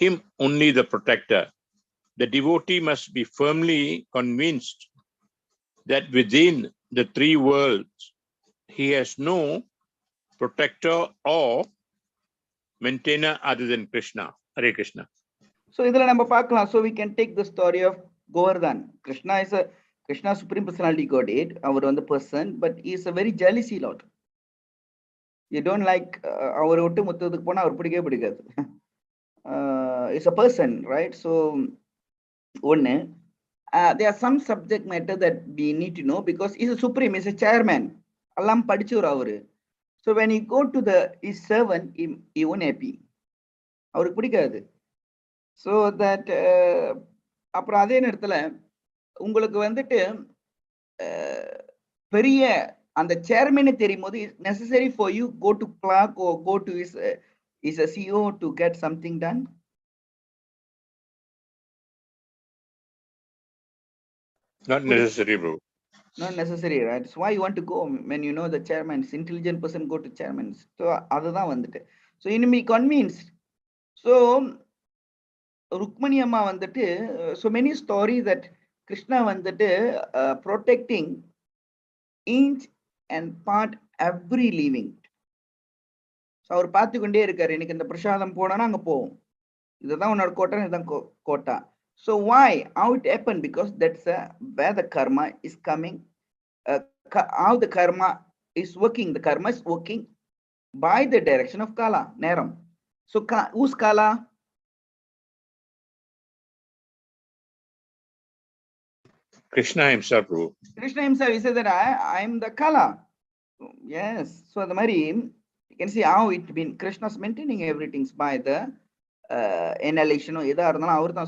S5: him only the protector. The devotee must be firmly convinced that within the three worlds, he has no protector or maintainer other than Krishna. Hare Krishna.
S1: So idhula namba paakalam. So we can take the story of Govardhan. Krishna supreme personality Godhead, our on the person, but he is a very jealousy lord. You don't like our ottu muttadukku pona avar pidikave pidikadu. Is a person, right? So one, there are some subject matter that we need to know because he's a supreme, he's a chairman. Allam padichur avaru. So when he go to his servant, he won't happy. அவருக்கு பிடிக்காது. So that அப்புறம் அதே நேரத்தில் உங்களுக்கு வந்துட்டு பெரிய அந்த சேர்மனே தெரியும் போது necessary for you go to clock oh go to is a CO to get something done.
S5: Not necessary, bro.
S1: Not necessary, right? So why you want to go when you know the chairman is intelligent person, go to chairman. So அதுதான் வந்துட்டு. So you be convinced. So Rukmani Amma வந்துட்டு, so many stories that Krishna வந்துட்டு protecting inch and part every living. So அவர் பார்த்து கொண்டே இருக்காரு, எனக்கு இந்த பிரசாதம் போனா அங்க போவோம், இதுதான் உன்னோட கோட்டை, இதுதான் quota. So why? How it happened? Because that's where the karma is coming. How the karma is working. The karma is working by the direction of Kala, Neram. So who's Kala?
S5: Krishna himself, bro.
S1: Krishna himself, he said that I am the Kala. Yes. So the Mari, you can see how it been Krishna's maintaining everything by the inhalation or either.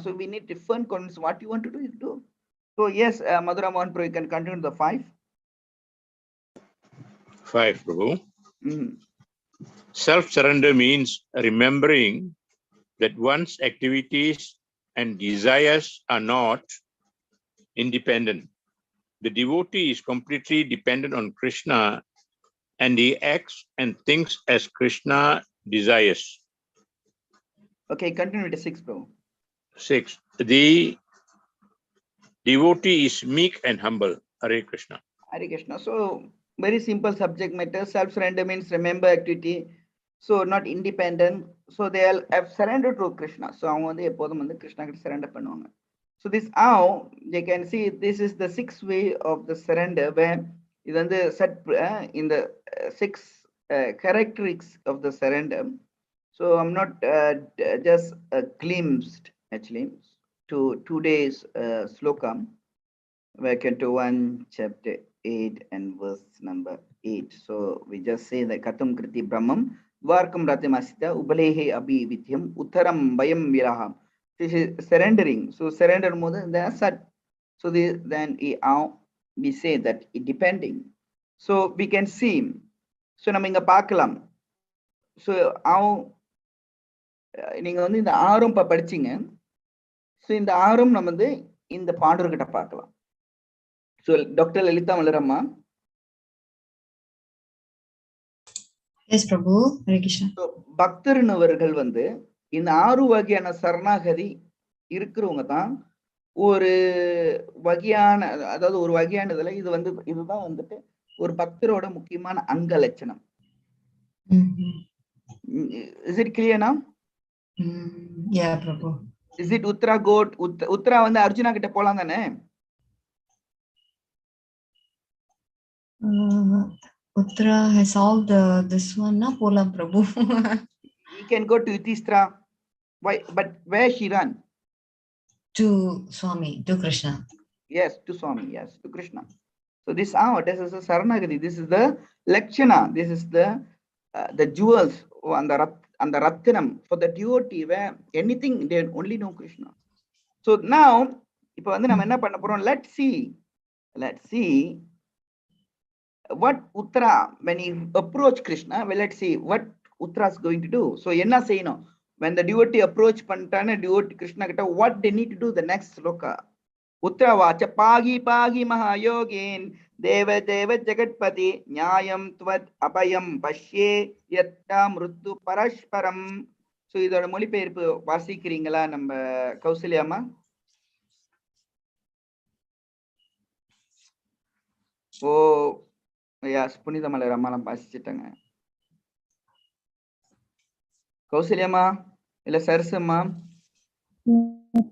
S1: So we need different convince what you want to do, you do. So yes, Madhura Mohan Prabhu, you can continue the 5.
S5: 5, Prabhu. Self-surrender means remembering that one's activities and desires are not independent. The devotee is completely dependent on Krishna and he acts and thinks as Krishna desires.
S1: Okay, continue with the 6, bro.
S5: 6. The devotee is meek and humble. Hare Krishna.
S1: Hare Krishna. So very simple subject matter. Self-surrender means remember activity. So not independent. So they all have surrendered to Krishna. So அவங்க வந்து எப்போதும் வந்து கிருஷ்ணா கிட்ட surrender பண்ணுவாங்க. So this how they can see this is the 6th way of the surrender where இது வந்து set in the 6 characteristics of the surrender. So I'm not just glimpsed actually to today's sloka, where canto 1 chapter 8 and verse number 8. So we just say that Katam Kriti Brahmam Varkam Ratimasita Ubalehe Abhi Vityam Uttaram Bayam Viraham. This is surrendering. So surrender more than that. So then we say that it depending. So we can see. So நம்ம இங்க பார்க்கலாம். So how நீங்க வந்து இந்த ஆறும் படிச்சீங்க. So இந்த ஆறும் நம்ம வந்து இந்த பாண்டவர்கிட்ட பார்க்கலாம். So Dr. Lalitha Malarama.
S6: Yes, Prabhu. Hare Krishna.
S1: So பக்தர்னவர்கள் வந்து இந்த 6 வகையான சரணாகதி இருக்கிறவங்க தான் ஒரு வகையான, அதாவது ஒரு வகையானதுல இது வந்து இதுதான் வந்துட்டு ஒரு பக்தரோட முக்கியமான அங்க லட்சணம். Is it clear now?
S6: Yeah, Prabhu.
S1: Is it Uttara goat? Uttara வந்து அர்ஜுனா கிட்ட போலாம் தானே?
S6: Uttara has all this one na polam Prabhu.
S1: He can go to Yudhishthira. Why? But where she run?
S6: To Swami, to Krishna.
S1: Yes, to Swami. Yes, to Krishna. So this this is a Saranagati. This is the Lakshana. This is the jewels and the Ratnam for the devotee where anything they only know Krishna. So now, இப்போ வந்து நம்ம என்ன பண்ண போறோம்? Let's see what Uttara, when he approach Krishna, well, let's see what Uttara is going to do. So என்ன செய்யணும்? When the devotee approach பண்ணிட்டான devotee Krishna கிட்ட, what they need to do? The next sloka. Uttara vacha pagi pagi mahayogin deva deva jagatpati nyayam tvad abhayam pashye yatta mrittu parashparam. So இதோட மொழிபெயர்ப்பு வாசிக்கிறீங்களா நம்ம கௌசல்யாமா? ஓ யாஸ் புனித மலர் அம்மாலாம் வாசிச்சிட்டாங்க. கௌசல்யாமா இல்ல Sarasamma?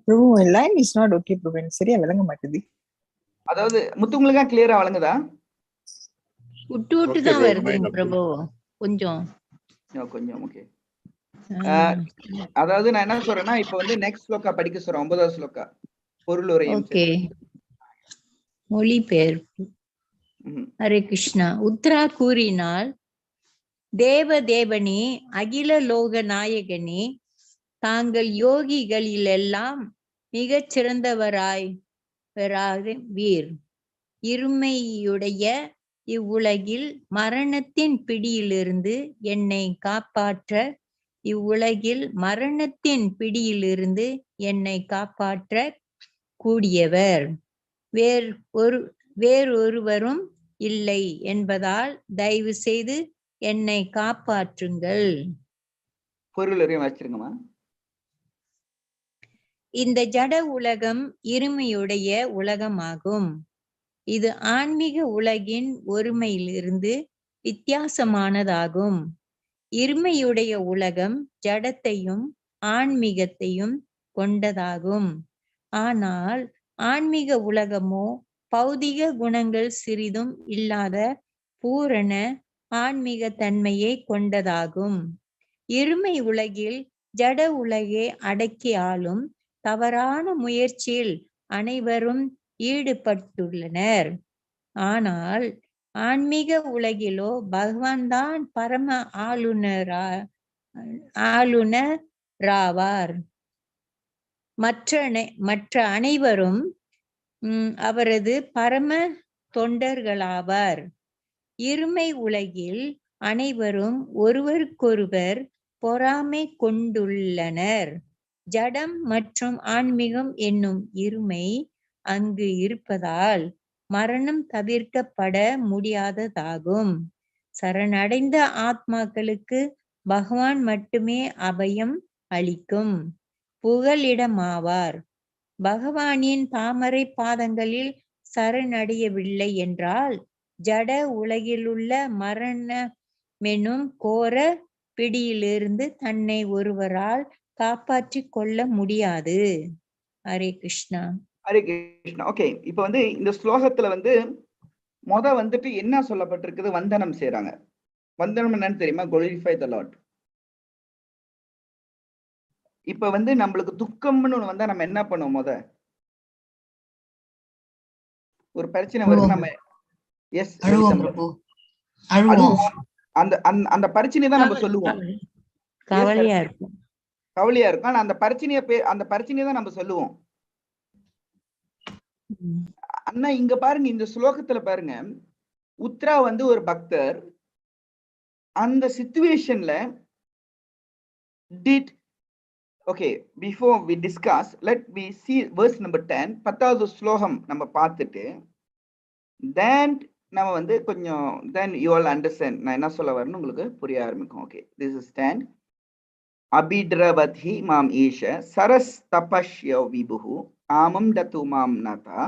S3: Bro, line is not okay, bro. எனக்கு சரியா விளங்க மாட்டேது.
S1: அதாவது முத்துங்களுக்கு கிளியரா விளங்குதா?
S8: விட்டு விட்டு தான் வருதுங்க பிரபு. கொஞ்சம்
S1: ஓகே. அதாவது நான் என்ன சொல்றேன்னா, இப்ப வந்து நெக்ஸ்ட் ஸ்லோகா படிக்க சொல்றேன். 9வது ஸ்லோகா பொருளுரையும்.
S8: ஓகே. மொழிபெயர்ப்பு. ஹரே கிருஷ்ணா. உத்தரா கூறினால், தேவதேவனே, அகில லோக நாயகனே, தாங்கள் யோகிகளிலெல்லாம் மிகச் சிறந்தவராய் வீர். இருமையுடைய இவ்வுலகில் மரணத்தின் பிடியிலிருந்து என்னை காப்பாற்ற கூடியவர் வேறொருவரும் இல்லை என்பதால் தயவு செய்து என்னை காப்பாற்றுங்கள்.
S1: பொருளுரையும் வச்சிருங்கம்மா.
S8: இந்த ஜட உலகம் இருமையுடைய உலகமாகும். இது ஆன்மீக உலகின் ஒருமையிலிருந்து வித்தியாசமானதாகும். இருமையுடைய உலகம் ஜடத்தையும் ஆன்மீகத்தையும் கொண்டதாகும். ஆனால் ஆன்மீக உலகமோ பௌதிக குணங்கள் சிறிதும் இல்லாத பூரண ஆன்மீக தன்மையை கொண்டதாகும். இருமை உலகில் ஜட உலகை அடக்கி ஆளும் தவறான முயற்சியில் அனைவரும் ஈடுபட்டுள்ளனர். ஆனால் ஆன்மீக உலகிலோ பகவான் தான் பரம ஆளுநராவார். மற்ற அனைவரும் அவரது பரம தொண்டர்களாவார். இருமை உலகில் அனைவரும் ஒருவருக்கொருவர் பொறாமை கொண்டுள்ளனர். ஜடம் மற்றும் ஆன்மீகம் என்னும் இருமை அங்கு இருப்பதால் மரணம் தவிர்க்கப்பட முடியாததாகும். சரணடைந்த ஆத்மாக்களுக்கு பகவான் மட்டுமே அபயம் அளிக்கும் புகலிடமாவார். பகவானின் தாமரை பாதங்களில் சரணடையவில்லை என்றால் ஜட உலகிலுள்ள மரணமெனும் கோர பிடியிலிருந்து தன்னை ஒருவரால் காப்பாற்றிக் கொள்ள முடியாது. ஹரே கிருஷ்ணா.
S1: ஹரே கிருஷ்ணா. ஓகே, இப்ப வந்து இந்த ஸ்லோகத்துல வந்து வந்துட்டு என்ன சொல்லப்பட்டிருக்குது? வந்தனம் செய்யறாங்க. வந்தனம் என்னன்னு தெரியுமா? glorify the Lord. இப்ப வந்து நம்மளுக்கு துக்கம்னு ஒண்ணு வந்தா நம்ம என்ன பண்ணுவோம்? ஒரு பிரச்சனை வருது, நம்ம எஸ் அந்த பிரச்சனையை தான் நம்ம சொல்லுவோம்.
S8: கவலையா இருக்கும்.
S1: ஆனா அந்த பிரச்சனையை தான் நம்ம சொல்லுவோம். அண்ணா இங்க பாருங்க, இந்த ஸ்லோகத்துல பாருங்க, உத்ரா வந்து ஒரு பக்தர். அந்த சிச்சுவேஷன்ல before we discuss, let me see verse number 10. 10வது ஸ்லோகம் நம்ம பார்த்துட்டு then நம்ம வந்து கொஞ்சம் then you all understand நான் என்ன சொல்ல வரேன்னு உங்களுக்கு புரிய ஆரம்பிக்கும். Okay, this is 10. அபித்ரவதி மாம் ஈஷ சரஸ் தபஷ்ய விபுஹு ஆமம் தத்து மாம் நதா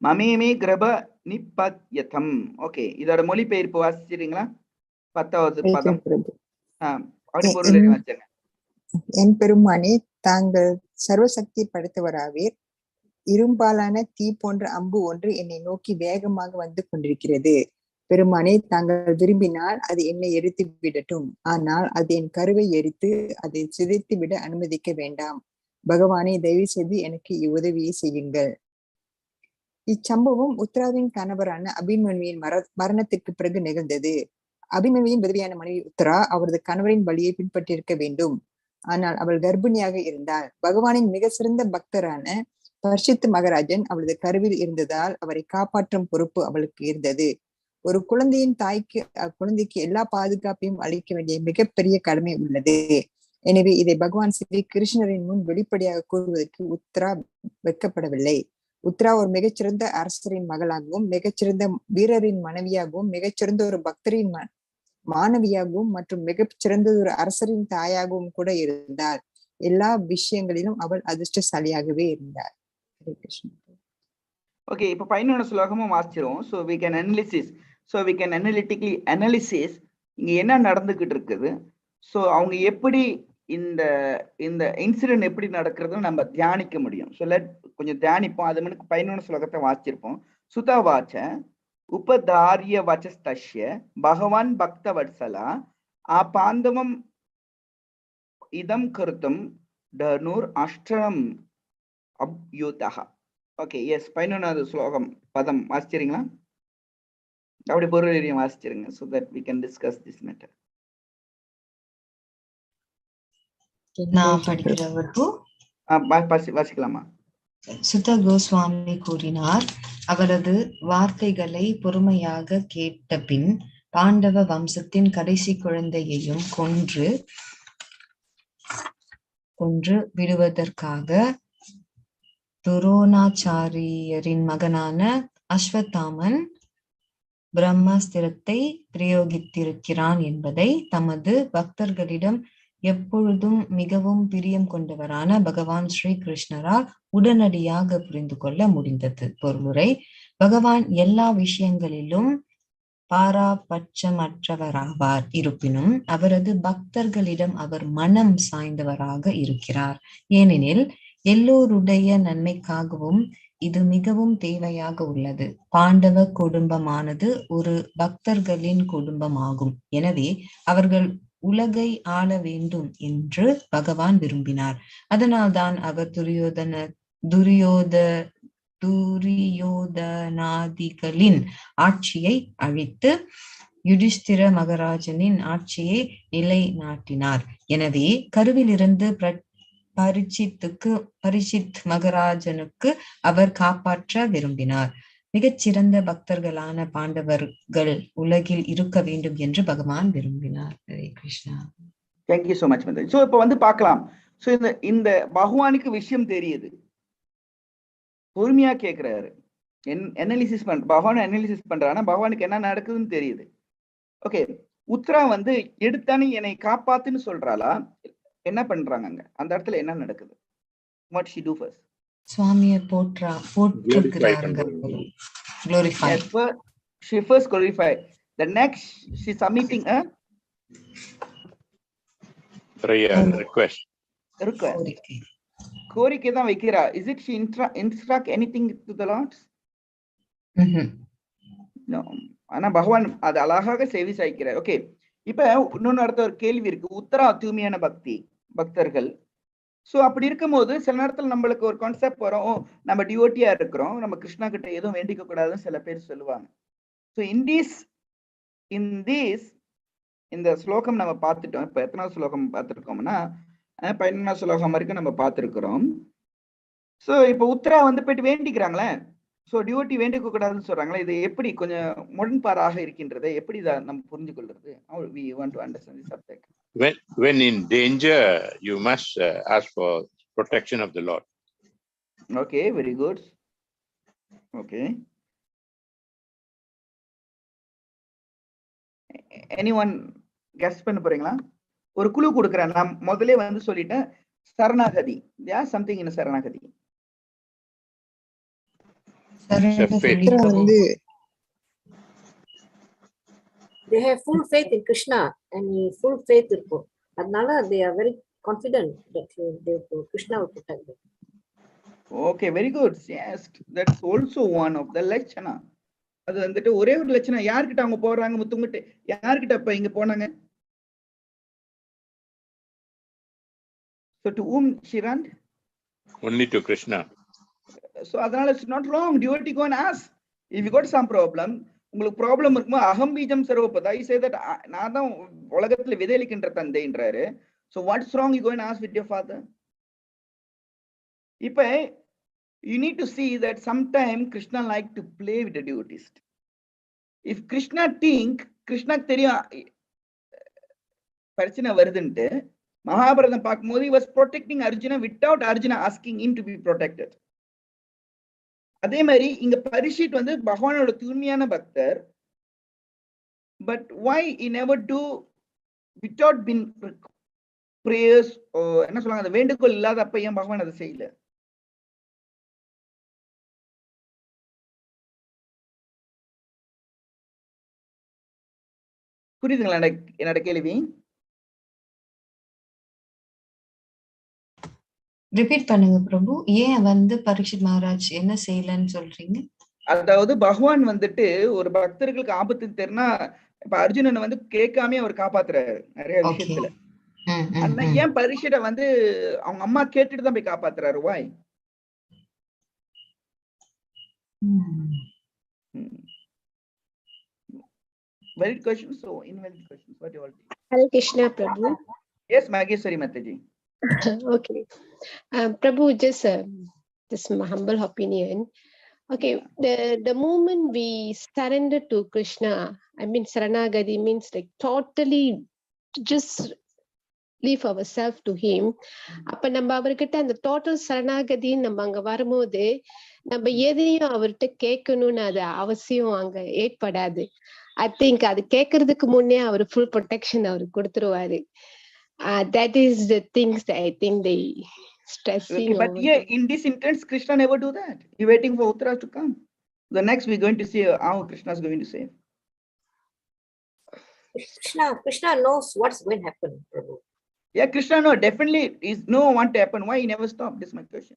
S1: மமேமே கிரப நிப்பத்யதம். ஓகே, இதோட மொழிபெயர்ப்பு வாசிச்சிட்டீங்களா? 10வது பதம். அப்படி பொருள் வச்சுங்க.
S3: என் பெருமானே, தாங்கள் சர்வசக்தி படைத்தவராவீர். இரும்பாலான தீ போன்ற அம்பு ஒன்று என்னை நோக்கி வேகமாக வந்து கொண்டிருக்கிறது. பெருமானே, தாங்கள் விரும்பினால் அது என்னை எரித்து விடட்டும். ஆனால் அது என் கருவை எரித்து அதை சிதைத்து விட அனுமதிக்க வேண்டாம். பகவானே, தயவு செய்து எனக்கு இவ்வுதவியை செய்யுங்கள். இச்சம்பவம் உத்தராவின் கணவரான அபிமன்யுவின் மரணத்திற்கு பிறகு நிகழ்ந்தது. அபிமன்யுவின் விதவையான மனைவி உத்தரா அவரது கணவரின் வழியை பின்பற்றியிருக்க வேண்டும். ஆனால் அவள் கர்ப்பிணியாக இருந்தாள். பகவானின் மிக சிறந்த பக்தரான பரிசுத்த மகாராஜன் அவளது கருவில் இருந்ததால் அவரை காப்பாற்றும் பொறுப்பு அவளுக்கு இருந்தது. ஒரு குழந்தையின் தாய்க்கு அக்குழந்தைக்கு எல்லா பாதுகாப்பையும் அளிக்க வேண்டிய மிகப்பெரிய கடமை உள்ளது. எனவே இதை பகவான் ஸ்ரீ கிருஷ்ணரின் முன் வெளிப்படையாக கூறுவதற்கு உத்தரா வெட்கப்படவில்லை. உத்தரா ஒரு மிகச்சிறந்த அரசரின் மகளாகவும், மிகச்சிறந்த வீரரின் மனைவியாகவும், மிகச்சிறந்த ஒரு பக்தரின் மாணவியாகவும் மற்றும் மிகச்சிறந்த ஒரு அரசரின் தாயாகவும் கூட இருந்தார். எல்லா விஷயங்களிலும் அவள் அதிர்ஷ்டசாலியாகவே இருந்தார். ஹரே கிருஷ்ணா.
S1: ஓகே, இப்போ 11 ஸ்லோகமும் வாசிச்சிரும். So we can analysis. So we can analytically analysis இங்க என்ன நடந்துகிட்டு இருக்குது. ஸோ அவங்க எப்படி இந்த இந்த இன்சிடென்ட் எப்படி நடக்கிறதுன்னு நம்ம தியானிக்க முடியும். ஸோ கொஞ்சம் தியானிப்போம். அது மணிக்கு 11 ஸ்லோகத்தை வாசிச்சிருப்போம். சுதா வாச்ச உபதாரிய வச்சஸ்தஸ்ய பகவான் பக்த வத்சலா ஆபாந்தவம் இதம் கருத்தும் தனுர் அஷ்டம் அப்யூதஹ. ஓகே, எஸ், 11வது ஸ்லோகம் பதம் வாசிச்சிருங்களா? அப்படி பொருள் வாசிச்சிருங்க. so that we can discuss this matter.
S6: நான் படிக்கிறவருக்கு
S1: வாசிக்கலாமா?
S6: சுத கோஸ்வாமி கூறினார், அவரது வார்த்தைகளை பொறுமையாக கேட்ட பின் பாண்டவ வம்சத்தின் கடைசி குழந்தையையும் கொன்று விடுவதற்காக துரோணாச்சாரியரின் மகனான அஸ்வத்தாமன் பிரம்மாஸ்திரத்தை பிரயோகித்திருக்கிறான் என்பதை தமது பக்தர்களிடம் எப்பொழுதும் மிகவும் பிரியம் கொண்டவரான பகவான் ஸ்ரீ கிருஷ்ணரால் உடனடியாக புரிந்து கொள்ள முடிந்தது. பொருளுரை: பகவான் எல்லா விஷயங்களிலும் பாராபட்சமற்றவராவார். இருப்பினும் அவரது பக்தர்களிடம் அவர் மனம் சாய்ந்தவராக இருக்கிறார். ஏனெனில் எல்லோருடைய நன்மைக்காகவும் இது மிகவும் தேவையாக உள்ளது. பாண்டவ குடும்பமானது ஒரு பக்தர்களின் குடும்பமாகும். எனவே அவர்கள் உலகை ஆள வேண்டும் என்று பகவான் விரும்பினார். அதனால்தான் அவர் துரியோதனாதிகளின் ஆட்சியை அழித்து யுதிஷ்டிர மகாராஜனின் ஆட்சியை நிலைநாட்டினார். எனவே கருவிலிருந்து பரிசித் மகாராஜனுக்கு அவர் காப்பாற்ற விரும்பினார். மிகச்சிறந்த பக்தர்களான பாண்டவர்கள் உலகில் இருக்க வேண்டும் என்று பகவான் விரும்பினார். Hare Krishna.
S1: Thank you so much. So இப்போ வந்து பார்க்கலாம். ஸோ இந்த பகவானுக்கு விஷயம் தெரியுது, பொறுமையா கேட்கிறாரு, அனாலிசிஸ் பகவான் அனாலிசிஸ் பண்றாரு. பகவானுக்கு என்ன நடக்குதுன்னு தெரியுது. ஓகே, உத்தரா வந்து எடுத்தானே என்னை காப்பாத்துன்னு சொல்றாளா? என்ன பண்றாங்க அங்க? அந்த இடத்துல என்ன நடக்குது? What she do first?
S6: சுவாமியை போற்றுகிறாங்க. Glorify.
S1: Yes, she first glorify. The next she submitting a
S5: prayer request.
S1: கோரிக்கை தான் வைக்கிறா. Is it she instruct anything to the Lord? No. ஆனா பகவான் அது அழகாக சேவை சாய்க்கிறார். ஓகே, இப்ப இன்னொன்னு அடுத்த ஒரு கேள்வி இருக்கு. உத்தரா தூய்மையான பக்தர்கள். ஸோ அப்படி இருக்கும்போது சில நேரத்தில் நம்மளுக்கு ஒரு கான்செப்ட் வரும், நம்ம டிவோட்டியா இருக்கிறோம், நம்ம கிருஷ்ணா கிட்ட எதுவும் வேண்டிக்க கூடாதுன்னு சில பேர் சொல்லுவாங்க. ஸோ இந்த ஸ்லோகம் நம்ம பார்த்துட்டோம். இப்போ எத்தனாவது ஸ்லோகம் பார்த்துருக்கோம்னா 11 ஸ்லோகம் வரைக்கும் நம்ம பார்த்துருக்கிறோம். ஸோ இப்போ உத்தரா வந்து போயிட்டு வேண்டிக்கிறாங்களே, ஸோ டிவோட்டி வேண்டிக்க கூடாதுன்னு சொல்றாங்களே, இது எப்படி கொஞ்சம் முரண்பாடாக இருக்கின்றதை எப்படி இதை நம்ம புரிஞ்சு கொள்றது? We want to understand this subject.
S5: When in danger, you must ask for protection of the Lord.
S1: Okay, very good. Okay. Anyone guess பண்ண போறீங்களா? ஒரு குழு கொடுக்குறேன். நான் முதல்ல வந்து சொல்லிட்டேன், சரணாகதி. Yeah, something in சரணாகதி.
S3: வந்து
S2: they have full faith in Krishna and full faith இருக்கும். அதனால they are very confident that Krishna will protect them.
S1: Okay, very good. Yes, that's also one of the லட்சணம். அது வந்துட்டு ஒரே ஒரு லட்சணம். யார்கிட்ட அவங்க போறாங்க முத்துங்கிட்டு? யார்கிட்ட அப்ப இங்க போனாங்க? So to whom she ran?
S5: Only to Krishna.
S1: So அதனால it's not wrong. Devotee go and ask. If you got some problem, உங்களுக்கு ப்ராப்ளம் இருக்குமோ அகம் பீஜம் சர்வபதா. I say that நான் தான் உலகத்துல விதையளிக்கின்ற தந்தைன்றாரு. So what's wrong? You go and ask with your father. இப்ப you need to see that sometime Krishna like to play with the devotees. If Krishna think, Krishna தெரியும் பிரச்சனை வருதுன்ட்டு மகாபாரதம் பார்க்கும்போது he was protecting Arjuna without Arjuna asking him to be protected. அதே மாதிரி இங்க பரிஷித் வந்து பகவானோட தூய்மையான பக்தர், but why he never do without being prayers, என்ன சொல்றாங்க, அந்த வேண்டுகோள் இல்லாத அப்ப ஏன் பகவான் அதை செய்யல? புரியுதுங்களா என்னோட கேள்வி?
S6: ரிப்பீட் பண்ணுங்க பிரபு. ஏன் வந்து பரீட்சித் மகாராஜ் என்ன செய்யலன்னு சொல்றீங்க?
S1: அதாவது பகவான் வந்துட்டு ஒரு பக்தர்களுக்கு ஆபத்து தெரினா இப்ப அர்ஜுனனை வந்து கேட்காம அவர் காப்பாத்துறாரு நிறைய விஷயத்துல. ஆனா ஏன் பரீட்சித வந்து அவங்க அம்மா கேட்டுட்டு தான் போய் காப்பாத்துறாரு? வாய்? Valid questions. So invalid questions. What you all think?
S9: Hare Krishna, Prabhu.
S1: Yes, Mageshwari Mataji.
S9: Okay. Prabhu, just my humble opinion. Okay, the moment we surrender to Krishna, I mean Saranagati means like totally just leave ourselves to him. அப்ப நம்ம அவர்கிட்ட அந்த total சரணாகதி நம்ம அங்க வரும்போது நம்ம எதையும் அவர்கிட்ட கேட்கணும்னு அது அவசியம் அங்க ஏற்படாது. I think அது கேட்கறதுக்கு முன்னே அவர் full protection அவர் கொடுத்துருவாரு. That is the things that I think they stressing.
S1: Okay, but yeah, in this instance, Krishna never do that. He waiting for Uttara to come. The next we're going to see how Krishna is going to save.
S2: Krishna knows what's going to happen, Prabhu.
S1: Yeah, Krishna no, definitely is no want to happen. Why he never stopped? This is my question.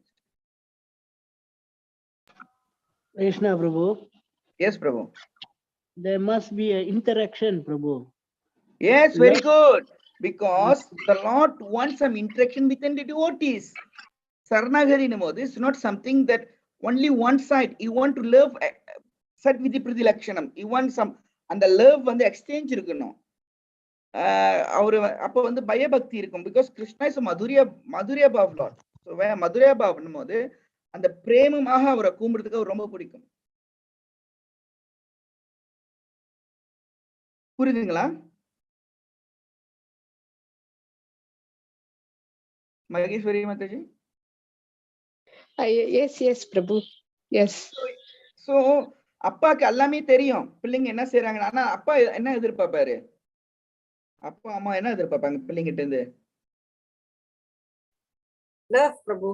S7: Krishna Prabhu.
S1: Yes, Prabhu.
S7: There must be an interaction, Prabhu.
S1: Yes, very good. Because the Lord wants some interaction within the devotees. Saranagari Namod is not something that only one side. You want to love Sat Vidhi Pradilakshanam. You want some, and the love when the exchange irukano. அப்போ வந்து பயபக்தி இருக்கும். Because Krishna is a Madhurya Bhav Lord. So where Madhurya Bhav போது அந்த பிரேமமாக அவரை கூம்பிடுறதுக்கு அவர் ரொம்ப பிடிக்கும். புரியுதுங்களா? Mageshwari Mataji?
S9: Yes, Prabhu. Yes.
S1: So அப்பாக்கு எல்லாமே தெரியும் பிள்ளைங்க என்ன செய்யறாங்க. ஆனா அப்பா என்ன எதிர்பார்ப்பாரு? அப்பா அம்மா என்ன எதிர்பார்ப்பாங்க பிள்ளைங்கிட்ட இருந்து?
S2: Love, Prabhu.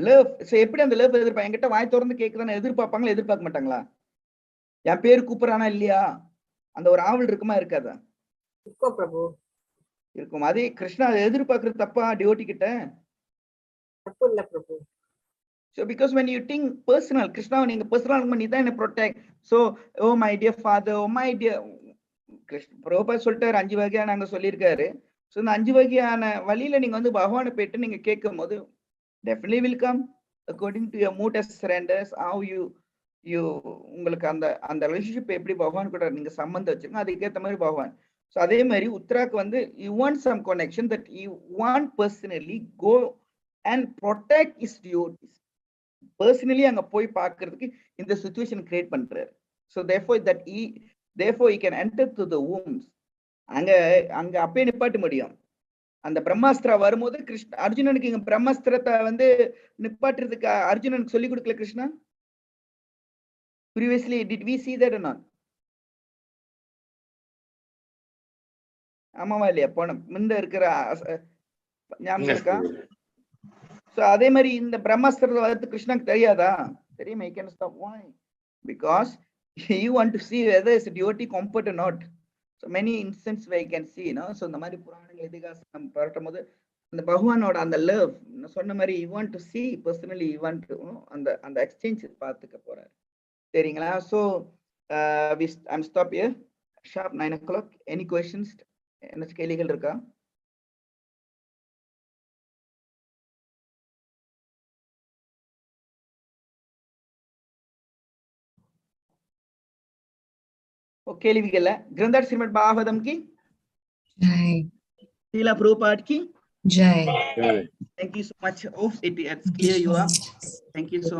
S1: லவ். எப்படி அந்த லவ் எதிர்பார்ப்பாங்க? என்கிட்ட வாய் திறந்து கேட்குதானே எதிர்பார்ப்பாங்களா எதிர்பார்க்க மாட்டாங்களா? என் பேரு கூப்பிடுறானா இல்லையா? அந்த ஒரு ஆவல் இருக்குமா இருக்காதா?
S2: இருக்கும் பிரபு.
S1: இருக்கும். அதே கிருஷ்ணா எதிர்பார்க்கறது தப்பா டிவோட்டி கிட்ட?
S2: தப்பு இல்ல பிரபு.
S1: So because when you think personal, Krishna நீங்க personal நீ தான் என்ன protect. So oh my dear father, oh my dear Krishna Prabhupad சொல்லிட்டாரு 5 வகையா நாங்க சொல்லியிருக்காரு. ஸோ இந்த 5 வகையான வழியில நீங்க வந்து பகவானை போயிட்டு நீங்க கேட்கும் போது definitely will come according to your mood as surrenders, how you உங்களுக்கு அந்த ரிலேஷன்ஷிப் எப்படி பகவான் கூட நீங்க சம்பந்தம் வச்சிருக்கோம் அதுக்கேற்ற மாதிரி பகவான். ஸோ அதே மாதிரி உத்ராக்கு வந்து you want some connection that you want personally go and protect his devotees. Personally அங்க போய் பார்க்கிறதுக்கு இந்த சிச்சுவேஷன் கிரியேட் பண்றாரு. So therefore he can enter to the wombs. அங்க அப்பே நிப்பாட்ட முடியும். அந்த பிரம்மாஸ்திரா வரும்போது அர்ஜுனனுக்கு இங்க பிரம்மாஸ்திரத்தை வந்து நிப்பாட்டுறதுக்கு அர்ஜுனனுக்கு சொல்லி கொடுக்கல Krishna? Previously did we see that or not? ஆமாவா இல்லையா? போன முந்த இருக்கிற ஞாபகம் இருக்கா? So அதே மாதிரி இந்த பிரம்மாஸ்திரத்தை வந்து கிருஷ்ணனுக்கு தெரியாதா? தெரியுமா? he can stop. Why? Because you want to see whether it's a devotee comfort or not. So many instances where you can see, so இந்த மாதிரி புராணங்கள் இதிகாசம் நம்ம பரட்டும் போது அந்த பகவானோட அந்த லவ் சொன்ன மாதிரி you want to C personally, you want to அந்த அந்த எக்ஸ்சேஞ்ச் பார்த்துக்க போறாரு. சரிங்களா? So I'm stop here sharp 9 o'clock. Any questions? என்ன கேள்விகள் இருக்கா? கேள்விகள்? ग्रंथार श्रीमद् भागवतम की
S6: जय.
S1: शीला प्रभुपाद की
S6: जय.
S1: Thank you so much. Oh, it's clear you are. Thank you so much.